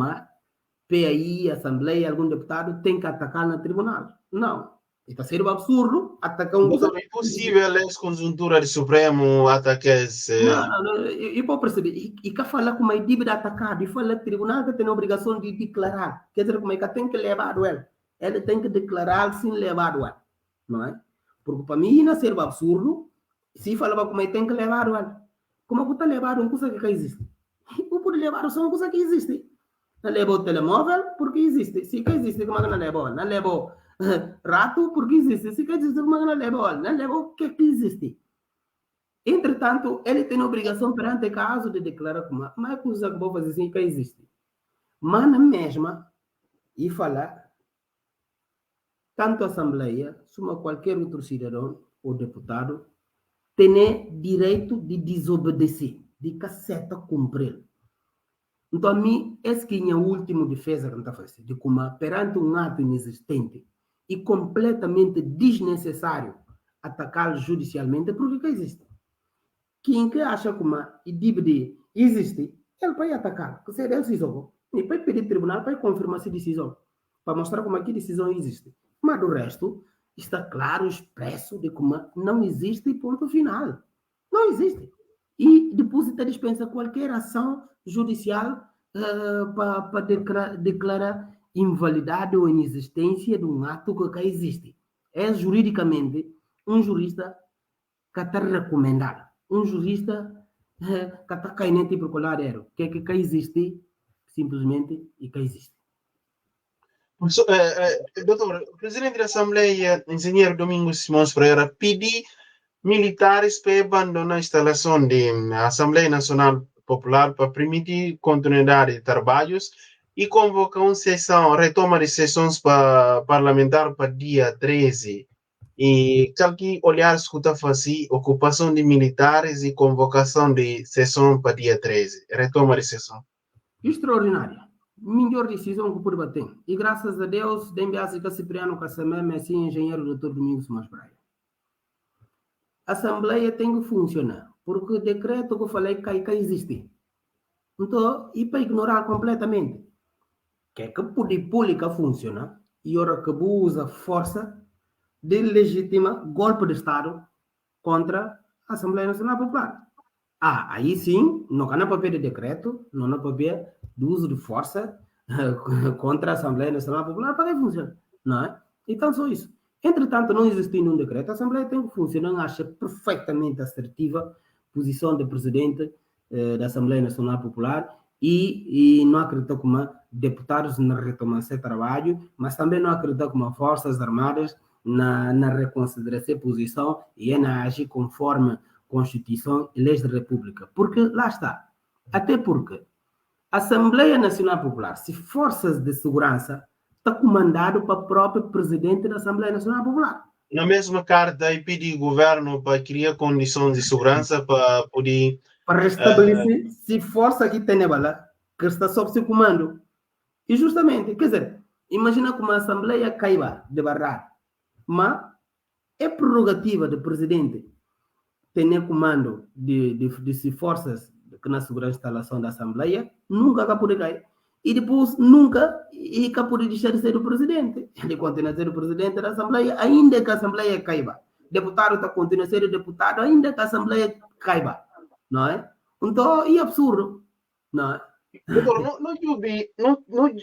PAI, Assembleia, algum deputado tem que atacar no tribunal. Não. Está sendo absurdo atacar um... Não é possível a conjuntura do Supremo atacar esse... Não, eu posso perceber. E que fala como é dívida atacado, e fala que o tribunal que tem a obrigação de declarar. Quer dizer, como é que tem que levar o ele. Ele tem que declarar sem levar o ele. Não é? Porque para mim não serve absurdo se falava como é que tem que levar o ele. Como é que está levado uma coisa que existe? Eu pude levar só uma coisa que existe. Não levou o telemóvel porque existe. Se que existe, como é que não levou? Não levou rato porque existe. Se que existe, como é que não levou? Não levou o que existe. Entretanto, ele tem a obrigação perante o caso de declarar como é coisa que vou fazer assim que existe. Mas na mesma, e falar, tanto a Assembleia, como qualquer outro cidadão ou deputado, tem direito de desobedecer, de caceta cumprir. Então, a mim, essa que é a última defesa que eu estou fazendo, de como perante um ato inexistente e completamente desnecessário atacar judicialmente, porque que existe. Quem que acha que deve existe, ele vai atacar, porque ele se isolou. E vai pedir ao tribunal para confirmar essa decisão, para mostrar como a decisão existe. Mas do resto, está claro, expresso, de como não existe ponto final. Não existe. E depois está dispensa qualquer ação judicial para declarar invalidade ou inexistência de um ato que existe. É juridicamente um jurista que está recomendado. Um jurista que está caindo em particular, que existe simplesmente e que existe. Doutor, o presidente da Assembleia, engenheiro Domingos Simões Pereira, pediu militares para abandonar a instalação da Assembleia Nacional Popular para permitir continuidade de trabalhos e convocar uma sessão, retoma de sessões parlamentar para dia 13. E tal que olhar, escuta, fazer ocupação de militares e convocação de sessão para dia 13. Retoma de sessão. Extraordinária. Melhor decisão que por bater. E graças a Deus, Dembiasi Cipriano Cassamé, assim, engenheiro Dr. Domingos Simões Pereira. A Assembleia tem que funcionar, porque o decreto que eu falei que existe. Então, e para ignorar completamente que a poder pública funciona, e ora que usa força de legitima golpe de Estado contra a Assembleia Nacional Popular. Aí sim, não há papel de decreto, não há papel de uso de força contra a Assembleia Nacional Popular para que funcione, não é? Então, só isso. Entretanto, não existindo um decreto, a Assembleia tem que funcionar, acha perfeitamente assertiva a posição do presidente da Assembleia Nacional Popular e não acredita como deputados na retomar seu trabalho, mas também não acredita como Forças Armadas na reconsideração posição e na agir conforme Constituição e leis da República. Porque lá está. Até porque a Assembleia Nacional Popular, se forças de segurança, está comandado para o próprio presidente da Assembleia Nacional Popular. Na mesma carta, aí pede o governo para criar condições de segurança para poder... Para restabelecer, se força que tem bala, que está sob seu comando. E justamente, quer dizer, imagina como a Assembleia caiba de barrar, mas é prerrogativa do presidente ter comando de forças que na segurança instalação da Assembleia, nunca vai poder cair. E depois, nunca vai poder deixar de ser o presidente. Ele continua a ser o presidente da Assembleia, ainda que a Assembleia caiba. Deputado está continuando a ser deputado, ainda que a Assembleia caiba. Não é? Então, é absurdo. Não é? Doutor,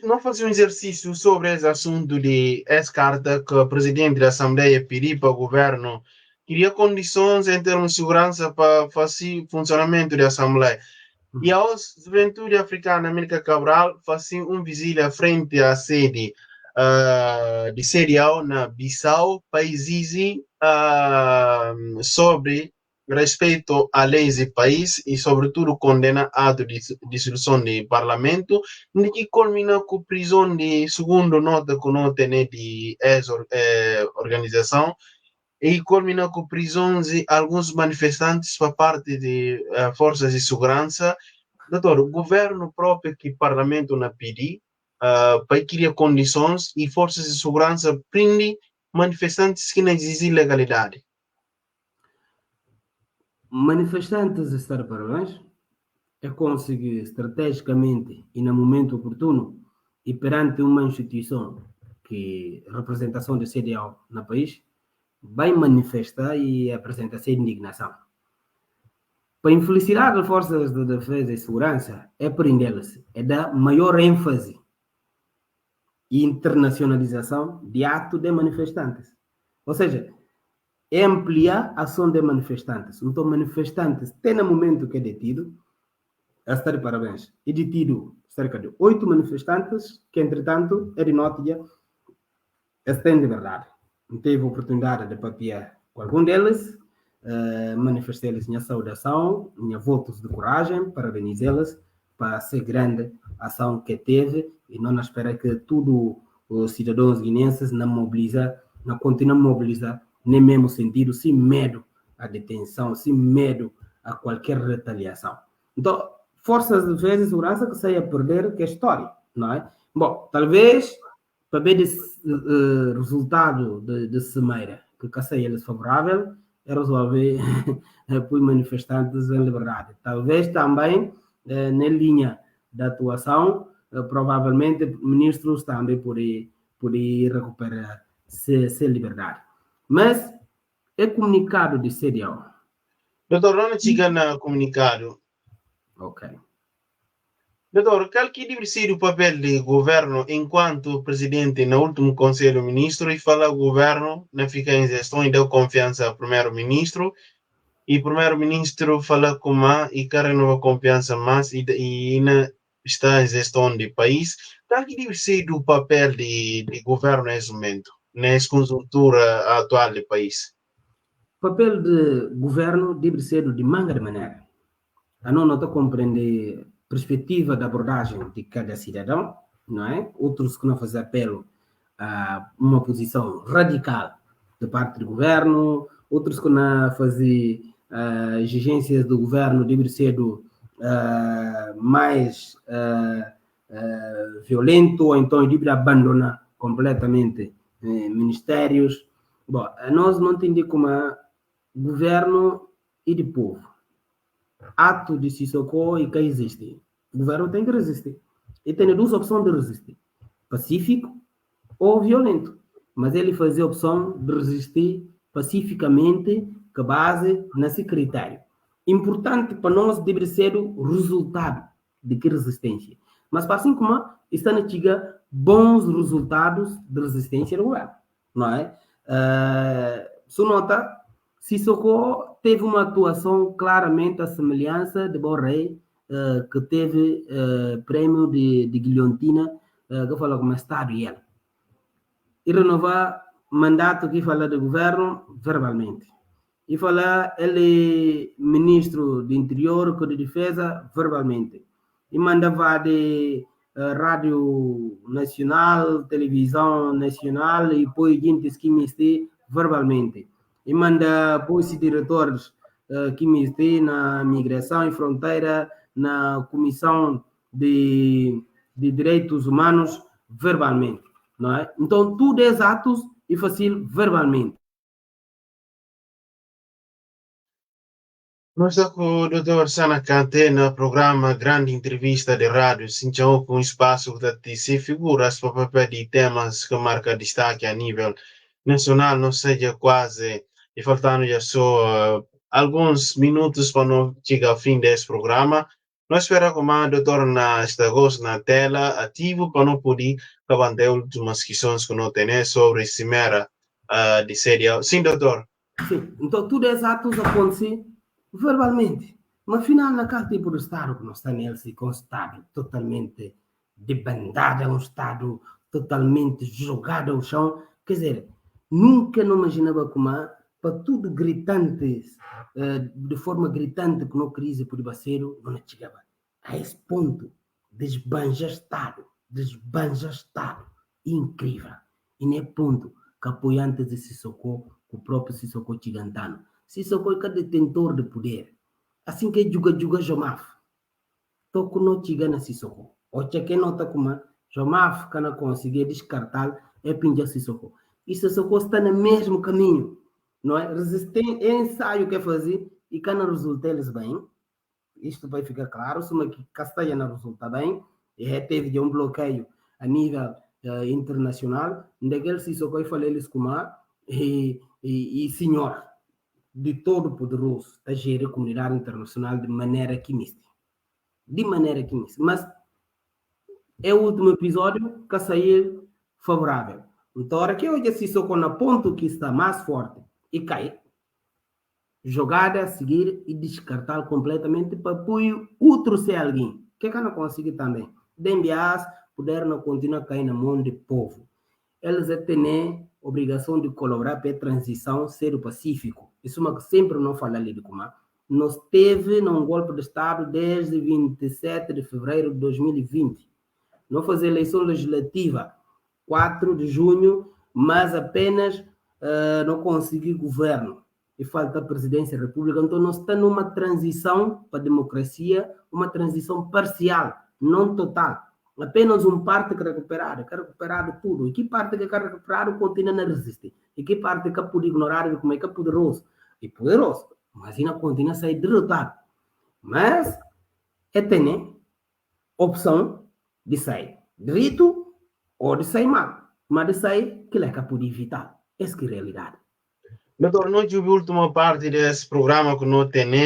não fazer um exercício sobre esse assunto de essa carta que o presidente da Assembleia pediu para o governo, queria condições em termos de segurança para fazer funcionamento da Assembleia. E a Juventude Africana América Cabral fazia visita frente à sede de CDAO na Bissau para exigir sobre respeito à leis do país e, sobretudo, condena ato de dissolução do parlamento, que culmina com prisão de, segundo nota que nós temos de organização, e culmina com prisões de alguns manifestantes por parte de forças de segurança. Doutor, o governo próprio que o parlamento não pediu para criar condições e forças de segurança prendem manifestantes que não exigem legalidade. Manifestantes estar parabéns é conseguir estrategicamente e no momento oportuno e perante uma instituição que representação da CDAO no país vai manifestar e apresentar sua indignação. Para infelicidade das forças de defesa e segurança é prendê-las, é dar maior ênfase e internacionalização de ato de manifestantes. Ou seja, é ampliar a ação de manifestantes. Então, manifestantes, até no momento que é detido, a estar de parabéns, é detido cerca de 8 manifestantes, que, entretanto, é de notícia, estão de verdade. Não teve oportunidade de papiar com algum deles, manifestei-lhes minha saudação, minha votos de coragem, parabenizá-las para essa grande ação que teve e não espera que todos os cidadãos guineenses não continuem a mobilizar, nem mesmo sentido, sem medo à detenção, sem medo a qualquer retaliação. Então, forças de defesa e segurança que saem a perder que é história, não é? Bom, talvez para ver esse resultado de Cimeira, que caçaia eles favorável, é resolver por manifestantes em liberdade. Talvez também, na linha da atuação, provavelmente ministros também poder recuperar essa liberdade. Mas é comunicado de CDAO. Doutor, não chega no comunicado. Ok. Doutor, qual que deve ser o papel do governo enquanto presidente no último Conselho Ministro e fala o governo não fica em gestão e deu confiança ao primeiro-ministro e o primeiro-ministro fala com e quer renovar confiança mais e não está em gestão do país. Qual que deve ser o papel do governo nesse momento, nessa conjuntura atual do país? O papel do governo deve ser de manga de maneira. A não compreender perspectiva da abordagem de cada cidadão, não é? Outros que não fazem apelo a uma posição radical de parte do governo, outros que não fazem exigências do governo de ser mais violento, ou então de abandonar completamente ministérios. Bom, nós não entendemos como governo e de povo. Ato de Sissoko e que existe. O governo tem que resistir. E tem duas opções de resistir: pacífico ou violento. Mas ele faz a opção de resistir pacificamente, com base nesse critério. Importante para nós deve ser o resultado de que resistência. Mas, para assim como está na tiga bons resultados de resistência do governo. Não é? Se nota, Sissoko teve uma atuação claramente à semelhança de Borrell, que teve prêmio de guilhotina, que falou como Estado e ele. E renovar mandato que fala do governo verbalmente. E falar ele ministro do interior, de defesa, verbalmente. E mandava de rádio nacional, televisão nacional, e depois gente que me verbalmente. E manda depois diretores que me na migração e fronteira, na comissão de direitos humanos verbalmente, não é? Então, tudo é atos e fácil verbalmente. Nós estamos com o Dr. Sana Kante no programa Grande Entrevista de Rádio Sinchão, com espaço que se figuras para papel de temas que marca destaque a nível nacional, não seja quase, e faltando já só alguns minutos para não chegar ao fim desse programa. Nós esperamos que o doutor esteja na tela ativo para não poder acabar de últimas questões que não tem sobre a cimeira de CDAO. Sim, doutor. Sim, então tudo é atos acontecem verbalmente. Mas afinal, naquele tipo de Estado que nós está nele, com um Estado totalmente debandado, é um Estado totalmente jogado ao chão. Quer dizer, nunca não imaginava como para tudo gritante, de forma gritante, que não crise por baceiro, não chegava a esse ponto. Desbanja Estado. Incrível. E nesse ponto que apoiantes de Sissoko, o próprio Sissoko Chigantano, Sissoko é detentor de poder. Assim que juga Jomaf. Toco não chega na Sissoko. O que nota como Jomaf que não conseguir descartar é pinja Sissoko. E Sissoko está no mesmo caminho. Não é? Resistente, é ensaio que fazer e que não resulta eles bem. Isto vai ficar claro. Se uma Castanha não resulta bem, e teve um bloqueio a nível internacional, daquele Sissoko falou eles como e senhor de todo poderoso a gerir a comunidade internacional de maneira quimista. Mas é o último episódio que saiu favorável. Então, a hora que hoje Sissoko na ponto que está mais forte e cai, jogada a seguir e descartar completamente para apoio outro ser alguém. Que não consegue também. Dembias poder não continuar a cair na mão do povo. Eles têm obrigação de colaborar para a transição ser pacífico. Isso é uma que sempre não fala ali de como. Nós teve num golpe de Estado desde 27 de fevereiro de 2020. Não fazer eleição legislativa 4 de junho, mas apenas não conseguir governo. E falta a presidência da República. Então, nós estamos numa transição para a democracia, uma transição parcial, não total. Apenas uma parte que recuperado tudo. E que parte que quer recuperado continua a resistir. E que parte que pode ignorar como é que é poderoso. E poderoso, mas ainda continua a sair derrotado. Mas é ter opção de sair direito ou de sair mal. Mas de sair, que é que pode evitar. Essa que é a realidade. Doutor, nós tivemos a última parte desse programa que nós temos,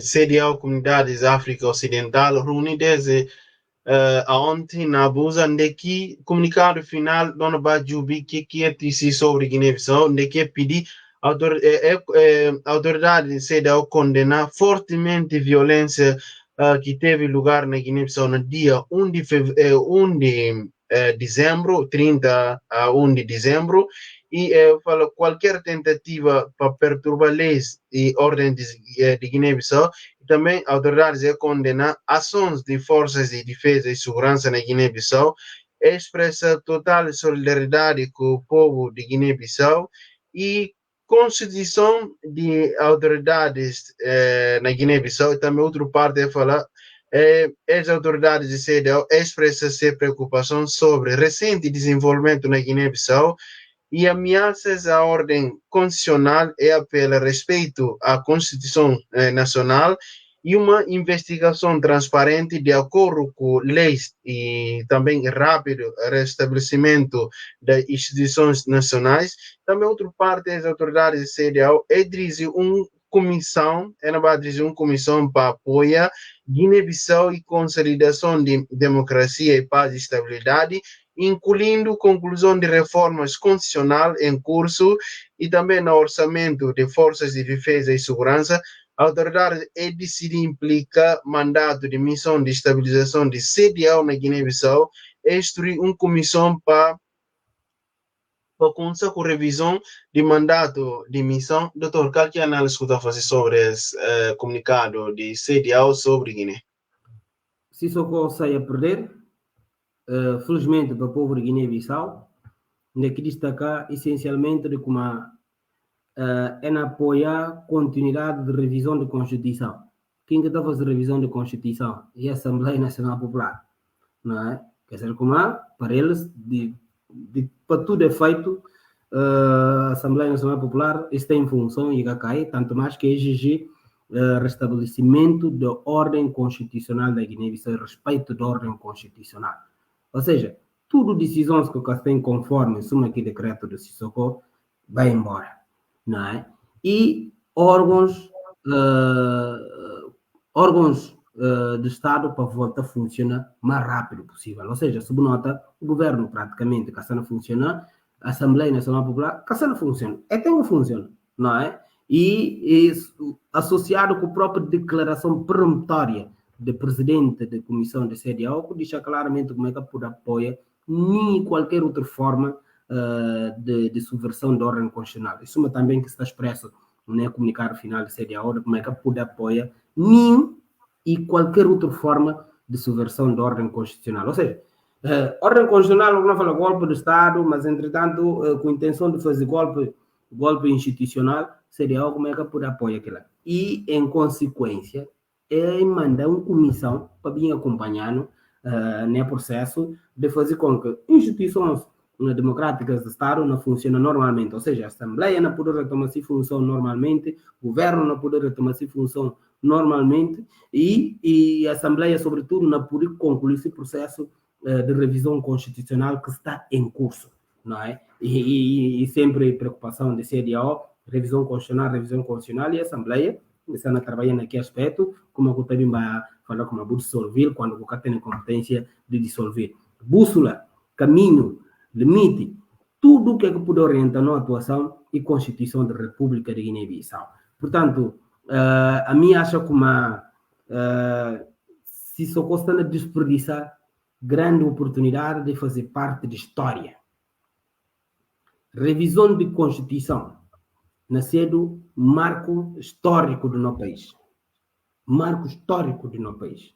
CDAO Comunidades África Ocidental, reunidas ontem na Busa, onde que comunicado final, Dona Bajubi, que é TC sobre Guiné-Bissau, onde que pedir a autoridade de CDAO condenar fortemente a violência que teve lugar na Guiné-Bissau no dia 1 de dezembro, 30 a 1 de dezembro, e fala qualquer tentativa para perturbar leis e ordem de Guiné-Bissau. Também autoridades condenar ações de forças de defesa e segurança na Guiné-Bissau, expressa total solidariedade com o povo de Guiné-Bissau e constituição de autoridades na Guiné-Bissau. E também outra parte fala as autoridades de CDAO expressam sua preocupação sobre recente desenvolvimento na Guiné-Bissau e ameaças à ordem constitucional e apelo a respeito à Constituição Nacional e uma investigação transparente de acordo com leis e também rápido restabelecimento das instituições nacionais. Também outra parte das autoridades de CDAO dirige uma comissão para apoiar Guiné-Bissau e consolidação de democracia e paz e estabilidade, incluindo conclusão de reformas constitucionais em curso e também no orçamento de forças de defesa e segurança. A autoridade decidiu implicar mandato de missão de estabilização de CDAO na Guiné-Bissau e instruir uma comissão para começar com revisão de mandato de missão. Doutor, qual que é a análise que está fazendo sobre esse comunicado de CDAO sobre Guiné? Sissoko sai a perder, felizmente para o povo de Guiné-Bissau, que destacar essencialmente de como é apoiar a continuidade de revisão da Constituição, quem que está a fazer revisão da Constituição? E a Assembleia Nacional Popular, não é? Quer dizer, como para eles, para tudo é feito, a Assembleia Nacional Popular está em função e cai, tanto mais que exigir restabelecimento da ordem constitucional da Guiné-Bissau, respeito da ordem constitucional. Ou seja, tudo decisões que o tem conforme suma aqui decreto de Sissoko vai embora, não é? E órgãos de Estado para voltar a funcionar o mais rápido possível. Ou seja, subnota, o governo praticamente que não funciona, a Assembleia Nacional Popular que não funciona. Tem que funcionar, não é? E associado com a própria declaração peremptória do presidente da comissão de CDAO, que diz claramente como é que pode apoiar nem qualquer outra forma de subversão da ordem constitucional. Isso também que está expresso no comunicado final da CDAO, como é que pode apoiar nem e qualquer outra forma de subversão da ordem constitucional. Ou seja, ordem constitucional não fala golpe de Estado, mas entretanto com a intenção de fazer golpe institucional, CDAO como é que pode apoiar aquilo. E em consequência, mandar uma comissão para vir acompanhando no processo de fazer com que instituições democráticas do Estado não funcionem normalmente, ou seja, a Assembleia não pode retomar sua função normalmente, o governo não pode retomar sua função normalmente e a Assembleia, sobretudo, não pode concluir esse processo de revisão constitucional que está em curso, não é? E sempre preocupação de CDAO, revisão constitucional e a Assembleia está trabalhando naquele aspecto, como eu também vai falar como a dissolver, quando o tem a competência de dissolver. Bússola, caminho, limite, tudo o que pode orientar a atuação e Constituição da República de Guiné-Bissau. Portanto, a mim acha como se só gosta de desperdiçar grande oportunidade de fazer parte da história. Revisão de Constituição, nascendo marco histórico do nosso país. Marco histórico do nosso país.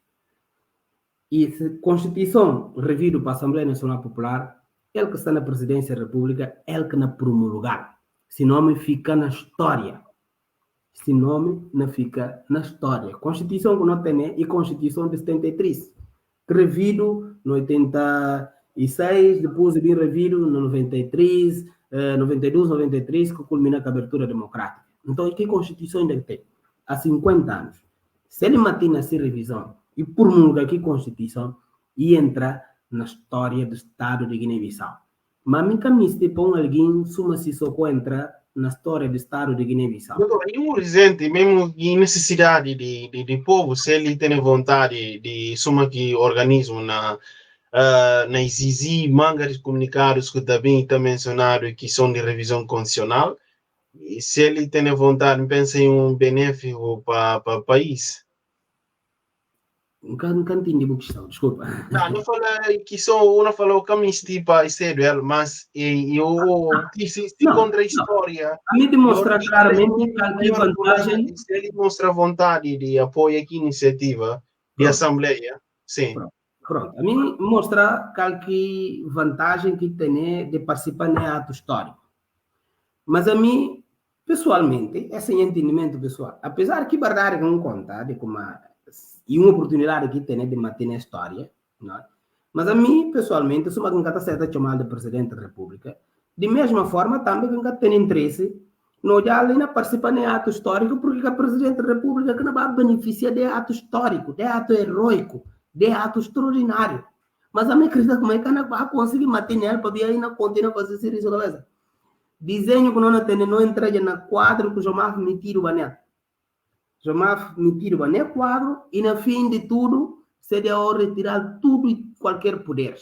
E se a Constituição revida para a Assembleia Nacional Popular, ele que está na Presidência da República, ele que não promulgar. Esse nome fica na história. Esse nome não fica na história. Constituição que não tem e Constituição de 73. Revido no 86, depois de revido no 93, 92, 93, que culmina com a abertura democrática. Então, que Constituição ainda tem? Há 50 anos. Se ele mantém essa revisão e promulga que Constituição, e entra na história do Estado de Guiné-Bissau. Mas a minha mista para alguém suma se só entra na história do Estado de Guiné-Bissau. E um presidente, mesmo de necessidade de povo, se ele tem vontade de suma que organismo na exigir manga de comunicados que também está mencionado que são de revisão constitucional, e se ele tem vontade, pensa em um benéfico para o país. Nunca entendi a questão, desculpa. Não fala que só não falou que me estipa estéreo, mas eu se contra a história. A mim demonstra claramente que a vantagem. Se ele mostra vontade de apoio aqui iniciativa de Assembleia, sim. Pronto. A mim mostra que vantagem que tem de participar no ato histórico. Mas a mim, pessoalmente, esse entendimento pessoal, apesar que verdade não conta de como e uma oportunidade que tem de manter na história, não é? Mas a mim, pessoalmente, sou uma que está chamada de Presidente da República, de mesma forma também que tem interesse no olhar ali na participar no ato histórico, porque a Presidente da República que não vai beneficiar de ato histórico, de ato heróico, de ato extraordinário. Mas a minha acredita como é que não vai conseguir manter nela para vir aí na continuar a fazer isso, beleza? Desenho que não tem, não entra na quadro que o Jomar me tira o baneto. Jomar me tira o baneto quadro e no fim de tudo, seria retirar tudo e qualquer poder.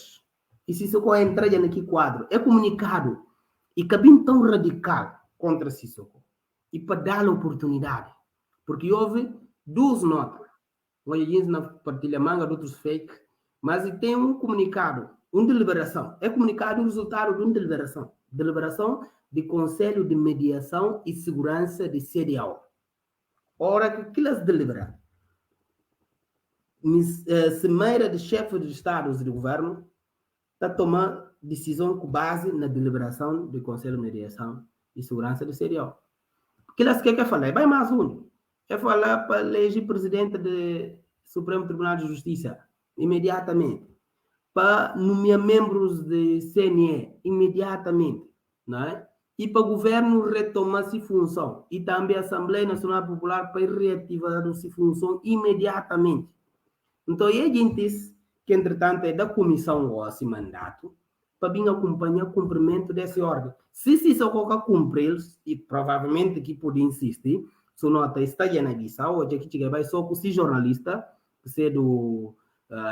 E se Sissoko entrar naquele quadro, é comunicado e cabine tão radical contra Sissoko. E para dar a oportunidade. Porque houve duas notas. Olha, na partilha manga de outros fake, mas tem um comunicado, uma deliberação. É comunicado o resultado de uma deliberação. Deliberação de Conselho de Mediação e Segurança de CDAO. Ora, que elas deliberaram? Cimeira de chefes de Estados e de Governo está tomando decisão com base na deliberação do Conselho de Mediação e Segurança de CDAO. Que elas querem falar? Vai mais um. é falar para eleger presidente do Supremo Tribunal de Justiça, imediatamente. Para nomear membros do CNE, imediatamente. Não é? E para o governo retomar sua função. E também a Assembleia Nacional Popular para reativar sua função imediatamente. Então, é gente que, entretanto, é da comissão ou esse mandato, para vir acompanhar o cumprimento dessa ordem. Se só colocar cumprir, e provavelmente que pode insistir, se nota está na Guiné-Bissau, hoje aqui vai só com esse jornalista, que é do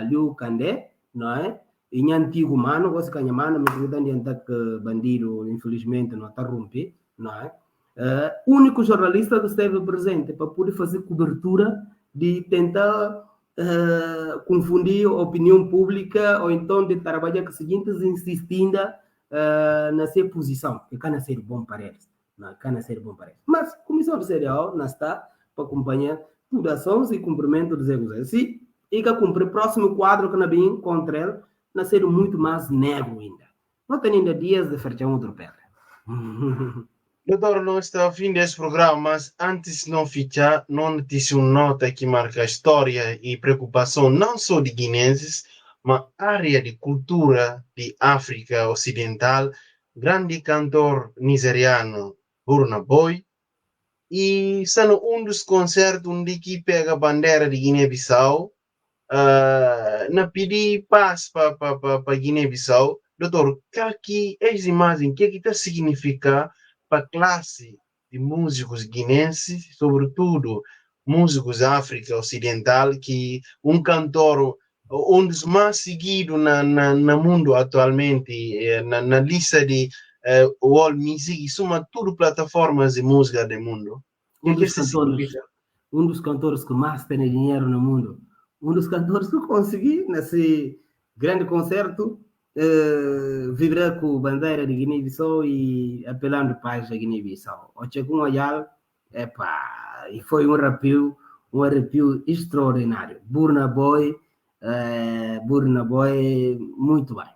Liu Candé, não é? Em antigo mano, você canha mano, mas que que bandido, infelizmente, não está romper, não é? Único jornalista que esteve presente para poder fazer cobertura de tentar confundir a opinião pública ou então de trabalhar com os seguintes insistindo na sua posição, que cana ser bom para eles. Não, cana ser bom para eles. Mas a Comissão de Cereal não está para acompanhar tudo ações e cumprimento dos egos. Se e que cumprir o próximo quadro que não vem contra ele, não ser muito mais negro ainda. Não tem ainda dias de fechar outro pé. Doutor, não está ao fim desse programa, mas antes de não fichar, não disse uma nota que marca a história e preocupação não só de guineenses, mas área de cultura de África Ocidental, grande cantor nigeriano Burna Boy, e sendo dos concertos onde que pega a bandeira de Guiné-Bissau, na pedir paz para Guiné-Bissau. Doutor, que essa imagem, o que está significa para a classe de músicos guinenses, sobretudo músicos da África Ocidental, que cantor, um dos mais seguidos no mundo atualmente, na lista de World Music, e soma tudo plataformas de música do mundo. Um dos cantores que mais tem dinheiro no mundo, um dos cantores que consegui nesse grande concerto vibrar com a bandeira de Guiné-Bissau e apelando paz da Guiné-Bissau. O Chegum Ayal, e foi um arrepio extraordinário. Burna Boy, muito bem.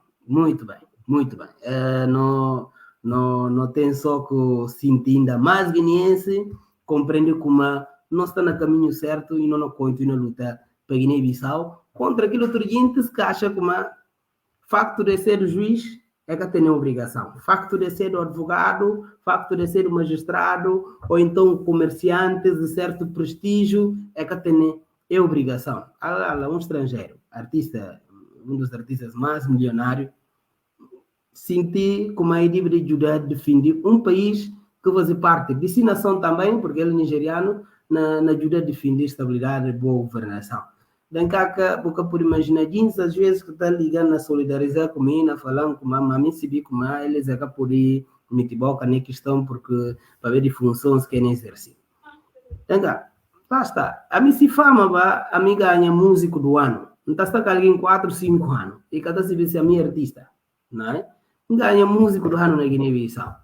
Não tem só que sentir ainda mais guineense, compreende como não está no caminho certo e não continua a lutar para Guiné-Bissau contra aquilo que que acha como facto de ser juiz é que tem obrigação. Facto de ser advogado, facto de ser magistrado, ou então comerciante de certo prestígio, é que tem obrigação. Um estrangeiro, artista, um dos artistas mais milionários, sentir como a ideia de ajudar a defender um país que faz parte de sua nação também, porque ele é nigeriano, na ajuda a defender estabilidade e boa governação. Dan kaka boca por imaginar jeans às vezes que está ligando na solidarizar comigo, na falando com a mãe se vi com a eles é que poder meter boca na questão porque para ver de funções que nem exercer. Dan cá, basta. A mim se fama va a mim ganha músico do ano. Não está com alguém 4, 5 anos e cada se vê se a minha artista, não é? Ganha músico do ano na Guiné-Bissau.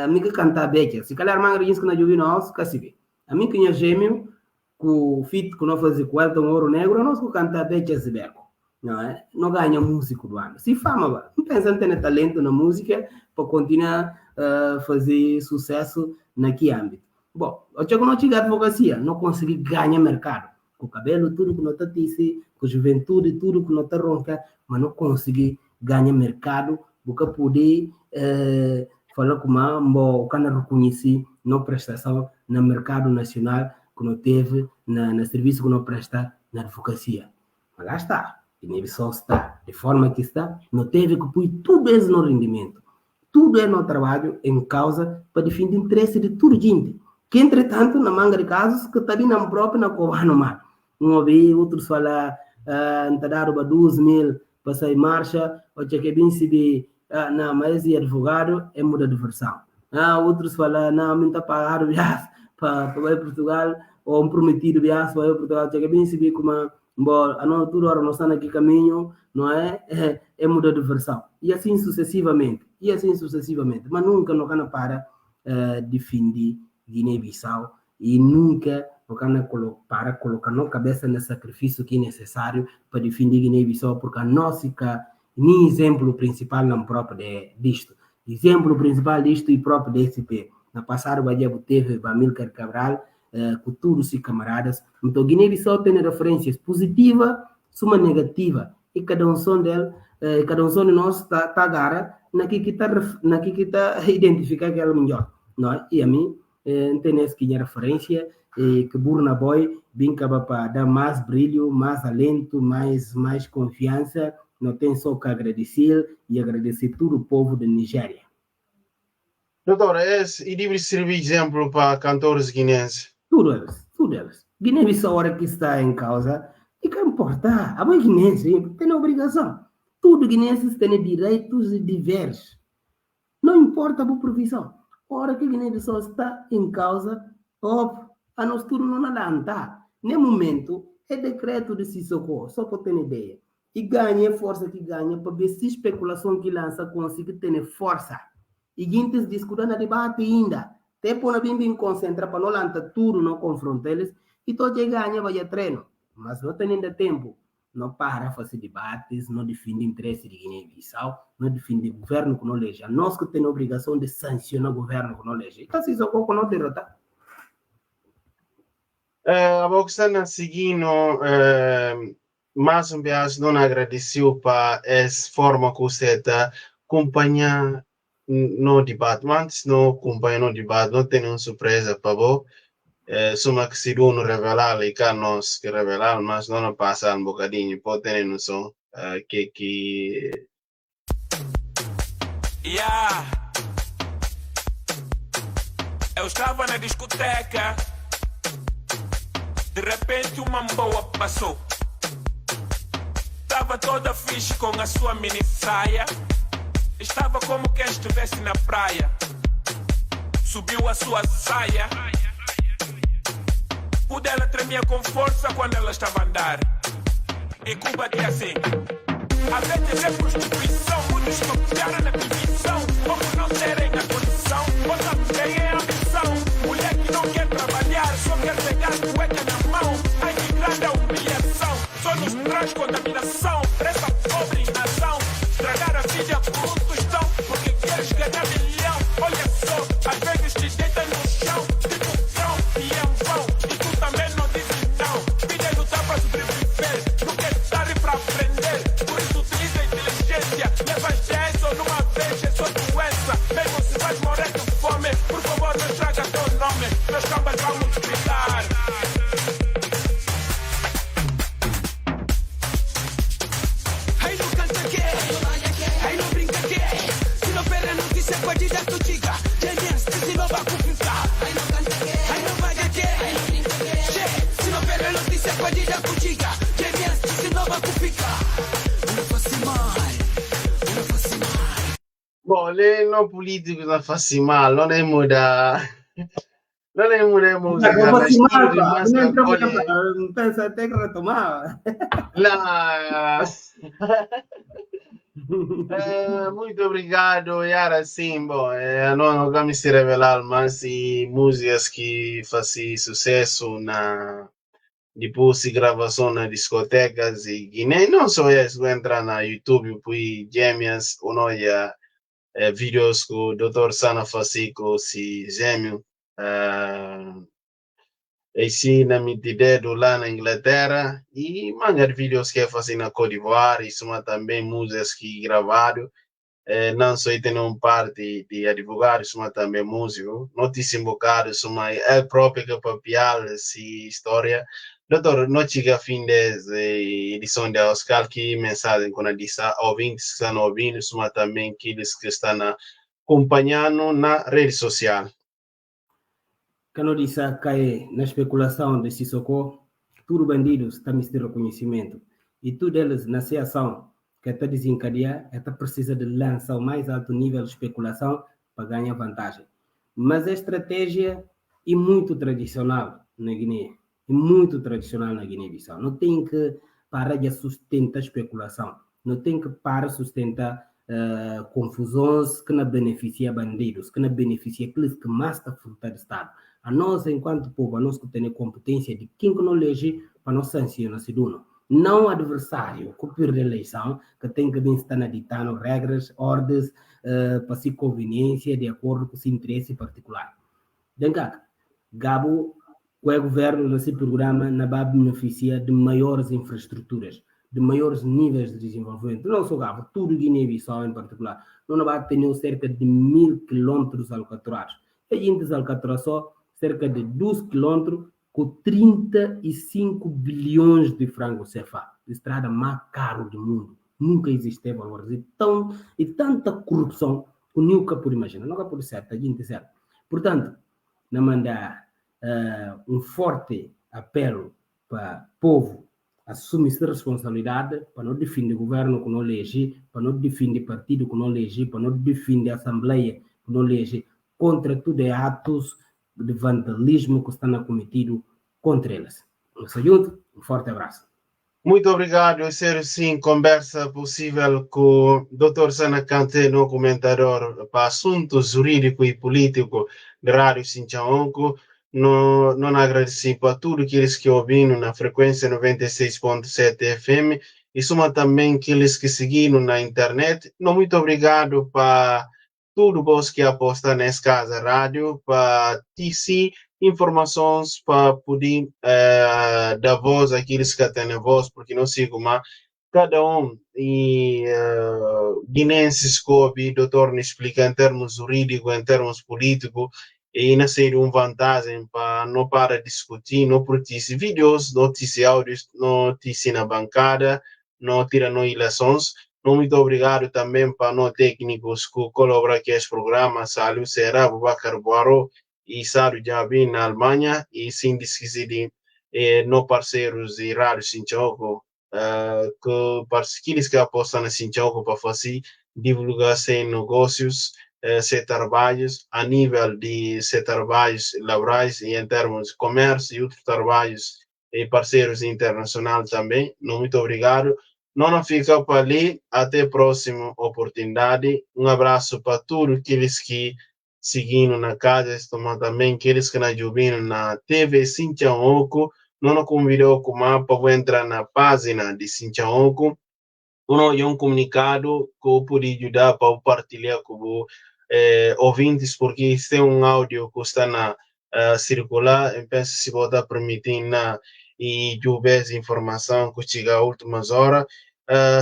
A mim que canta beca, se calhar manga jeans que na juventude nosso que se vê. A mim que é gêmeo com o fit que não faz com Elton Ouro Negro, nós que canta beca se beco, não é? Não ganha músico do ano. Se fama va, não pensa em ter talento na música para continuar a fazer sucesso naquele âmbito. Bom, eu chego não chegar advocacia, não consegui ganhar mercado. Com o cabelo, tudo que não está disse, com a juventude, tudo que não está ronca, mas não consegui ganhar mercado, porque poder falar com o que não reconheci na prestação no mercado nacional que não teve, no serviço que não presta na advocacia. Mas lá está, Guiné-Bissau está, de forma que está, não teve que pôr tudo isso no rendimento. Tudo é no trabalho, em causa, para defender o interesse de toda gente. Que, entretanto, na manga de casos, que está na própria, na cova no mar. Um ouvi, outros falar, está dado 12 mil para sair em marcha, ou que bem se vê, não, mas esse advogado é muda de versão. Outros falam, não, me está pagado viagem para ir Portugal, ou um prometido viagem para ir Portugal, que bem se vê como, a não toda hora não está naquele caminho, não é? É muda de versão. E assim sucessivamente. Mas nunca não can para defender Guiné-Bissau e nunca não can para colocar na cabeça no sacrifício que é necessário para defender Guiné-Bissau, porque a nossa nem exemplo principal não próprio disto. Exemplo principal disto e próprio DSP. Na passada, o Bahia teve Amílcar Cabral, com todos os camaradas. Então, Guiné-Bissau tem referências positivas, uma negativa, e cada um de nós está agora naquilo que está identificar aquela melhor, não é? E a mim, tem essa referência, que Burna Boy vem para dar mais brilho, mais alento, mais confiança. Não tem só que agradecer e agradecer todo o povo da Nigéria. Doutor, e deve servir exemplo para cantores guineenses? Tudo eles. Guiné-Bissau, hora que está em causa, e que importa, a mãe guinense tem obrigação. Tudo guinenses tem direitos e deveres. Não importa a profissão. A hora que Guiné-Bissau está em causa, a nós tudo não adianta. No momento, é decreto de Sissoko, só para ter ideia. E ganha força que ganha, para ver se a especulação que lança consegue ter força. E gente discutindo na debate ainda. Tempo na bem concentra para não lançar tudo, não confrontar eles. E todo ganha vai a treino. Mas não tem ainda tempo. Não para fazer debates, não defende interesse de Guiné-Bissau, não defende governo que não eleja. Nós que temos a obrigação de sancionar o governo que não eleja. Então, se isso que não derrotar. A Boxana seguindo, mais um vez não agradeceu para essa forma que você está acompanhando no debate. Antes não acompanha no debate, não tem uma surpresa para você. Suma que se não revelar, e cá nós que revelar, mas não passa um bocadinho, pode ter noção que... Yeah. Eu estava na discoteca, de repente uma boa passou. Estava toda fixe com a sua mini saia, estava como quem estivesse na praia. Subiu a sua saia, o dela tremia com força quando ela estava a andar. E Cuba dizia assim: a vezes é prostituição, muitos copiaram na divisão, como não terem a condição, outra tem a ambição. Mulher que não quer trabalhar, só quer pegar cueca na mão. Ai que grande a humilhação, só nos traz contaminação. Essa pobre nação, estragar a vida por um tostão, porque queres ganhar milhão. Olha só, às vezes te deita no chão, tipo cão e é um vão. E tu também não dizes não, vida é lutar para sobreviver, não quer estar para aprender. Por isso utiliza a inteligência, leva excesso numa vez, é só doença. Mesmo se vais morrer de fome, por favor não estraga teu nome. Meus cambas vamos gritar. Aí não canta que, aí não brinca que, se não perde a notícia pode dar tu diga. Genius, se não vai ficar. Aí não canta que, aí não vai que, aí não brinca que, se não perde a notícia pode dar tu diga. Genius, se não vai ficar. Não fosse mais, não fosse mais. Bom, lei não político não faz mal, não é mudar. Não é mudar música. Não pensa até que retomar. Muito obrigado, Yara. Sim, bom, não vamos se revelar, mas músicas que fazem sucesso depois de gravação na discotecas e Guiné, não só isso, entra na YouTube, puis gêmeas, ou não, vídeos que o Dr. Sana fazia com si gêmeo. Esse na minha dedo lá na Inglaterra e manga vídeos que fazem na Côte d'Ivoire, isso também músicas que gravaram, não só tem parte de advogado, isso também músico, notícia embocada, isso é próprio que papial essa história. Doutor, não chega a fim dessa edição de Oscar, que mensagem quando diz ouvintes que estão ouvindo, isso também aqueles que estão acompanhando na rede social. Quando disse que na especulação de Sissoko, tudo bandidos está me tendo reconhecimento. E tudo eles, na ação que está desencadear, está precisa de lançar o mais alto nível de especulação para ganhar vantagem. Mas a estratégia é muito tradicional na Guiné. É muito tradicional na Guiné-Bissau. Não tem que parar de sustentar a especulação. Não tem que parar de sustentar confusões que não beneficiam bandidos, que não beneficiam aqueles que mais estão frutar do Estado. A nós, enquanto povo, a nós que temos competência de quem que não elege para nós sancionar esse dono. Não adversário que perde a eleição, que tem que estar ditando regras, ordens, para sua conveniência, de acordo com seu interesse particular. Gabo, o governo desse programa na vai beneficiar de maiores infraestruturas, de maiores níveis de desenvolvimento. Não só Gabo, tudo Guiné-Bissau em particular. Não vai ter cerca de 1000 quilômetros alcatroados. A gente alcatroa só cerca de 12 quilômetros com 35 bilhões de francos CFA. A estrada mais cara do mundo. Nunca existiu valores e tanta corrupção que nunca pode imaginar. Nunca pode ser, a gente certo. Portanto, não mandar um forte apelo para o povo assumir essa responsabilidade para não defender o governo que não elege, para não defender o partido que não elege, para não defender a Assembleia que não elege, contra tudo é atos de vandalismo que estão cometidos contra eles. Um forte abraço. Muito obrigado. Essa sim conversa possível com o Dr. Sana Kanté, no comentador para assuntos jurídico e político da Rádio Sinchaonco. Não agradeci para tudo que eles que ouviram na frequência 96.7 FM e soma também aqueles que seguiram na internet. Muito obrigado para tudo vos que apostam nessa casa rádio, para TC informações para poder dar voz àqueles que têm voz, porque não sigo mais. Cada e guinenses que ouve, doutor nos explica em termos jurídicos, em termos políticos, e não seria uma vantagem para não para discutir, não produzir vídeos, notícias áudios, notícias na bancada, não tirar eleições. Muito obrigado também para nós técnicos que colaboram com este programa, Salud Serra, Abubakar Boaro e Sário Jabi na Alemanha, e sem esquecer de nós parceiros de Rádio Sinchaonco, que apostam na Sinchaonco para fazer divulgar seus negócios, seus trabalhos, a nível de seus trabalhos laborais e em termos de comércio e outros trabalhos e parceiros internacionais também. Muito obrigado. Não fica para ali, até a próxima oportunidade. Um abraço para todos aqueles que seguindo na casa, também aqueles que nos ouviram na TV Sinchaonco. Não convidou para entrar na página de Sinchaonco. Um comunicado que pode ajudar para partilhar com ouvintes, porque tem um áudio que está na circular. Eu penso se você está permitindo e houver informação que chega às últimas horas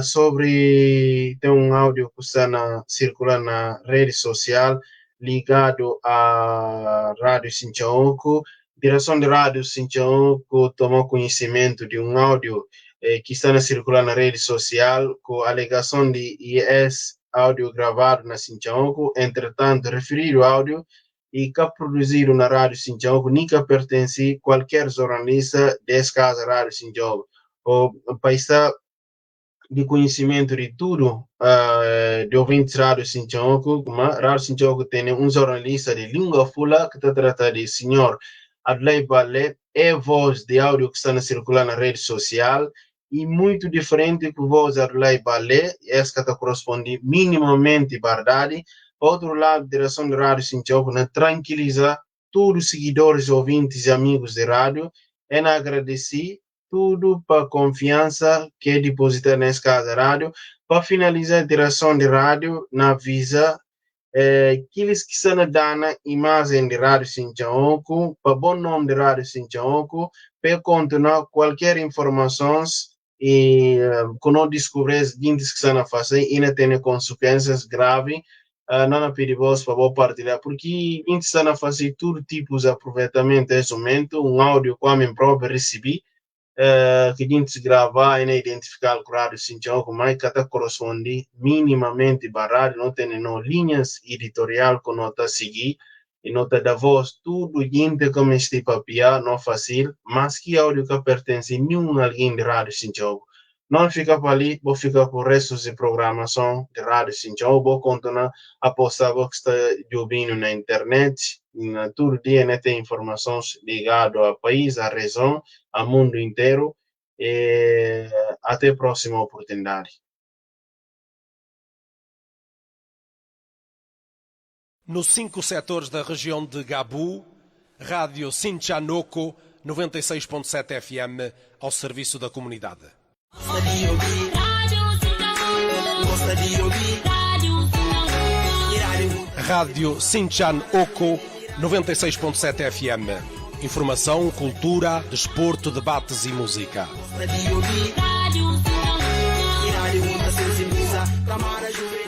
sobre tem um áudio que está circular na rede social ligado à Rádio Sinchaonco. Direção de Rádio Sinchaonco tomou conhecimento de um áudio que está circular na rede social com alegação de IS áudio gravado na Sinchaonco. Entretanto, referido áudio e que produzido na Rádio Sinchaonco nunca pertence a qualquer jornalista desse caso Rádio Sinchaonco. Para estar de conhecimento de tudo de ouvintes Rádio Sinchaonco, como a Rádio Sinchaonco tem um jornalista de língua fula que está tratando de senhor Adlai Balé, é voz de áudio que está a circular na rede social e muito diferente que voz de Adlai Balé, essa que corresponde minimamente à verdade. Por outro lado, a direção de Rádio Sinchaonco tranquiliza todos os seguidores, ouvintes e amigos de rádio e agradecer tudo para a confiança que é depositada nessa casa rádio. Para finalizar, a direção de rádio avisa aqueles que estão dando imagem de Rádio Sinchaonco, para bom nome de Rádio Sinchaonco, para continuar qualquer informação e que não descobrir as que estão a fazer e não tem consequências graves. Não é perigoso para partilhar, porque a gente está a fazer todo tipo de aproveitamento nesse momento. Um áudio que eu próprio recebi, que a gente gravar e identificar o Rádio Sinchaonco, mas que está corresponde minimamente à rádio, não tem linhas editorial que não está a seguir, e não está da voz, tudo gente como este papel, não fácil, mas que áudio que pertence a nenhum alguém de Rádio Sinchaonco. Não fica para ali, vou ficar com o resto de programação de Rádio Sinchaonco, vou continuar a postar o que está ouvindo na internet, todo dia tem informações ligadas ao país, à região, ao mundo inteiro, e até a próxima oportunidade. Nos 5 setores da região de Gabu, Rádio Sinchaonco 96.7 FM ao serviço da comunidade. Rádio Sinchaonco 96.7 FM, Informação, cultura, desporto, debates e música. Rádio Sindicato. Rádio onde sensibiliza, Câmara Juvenil.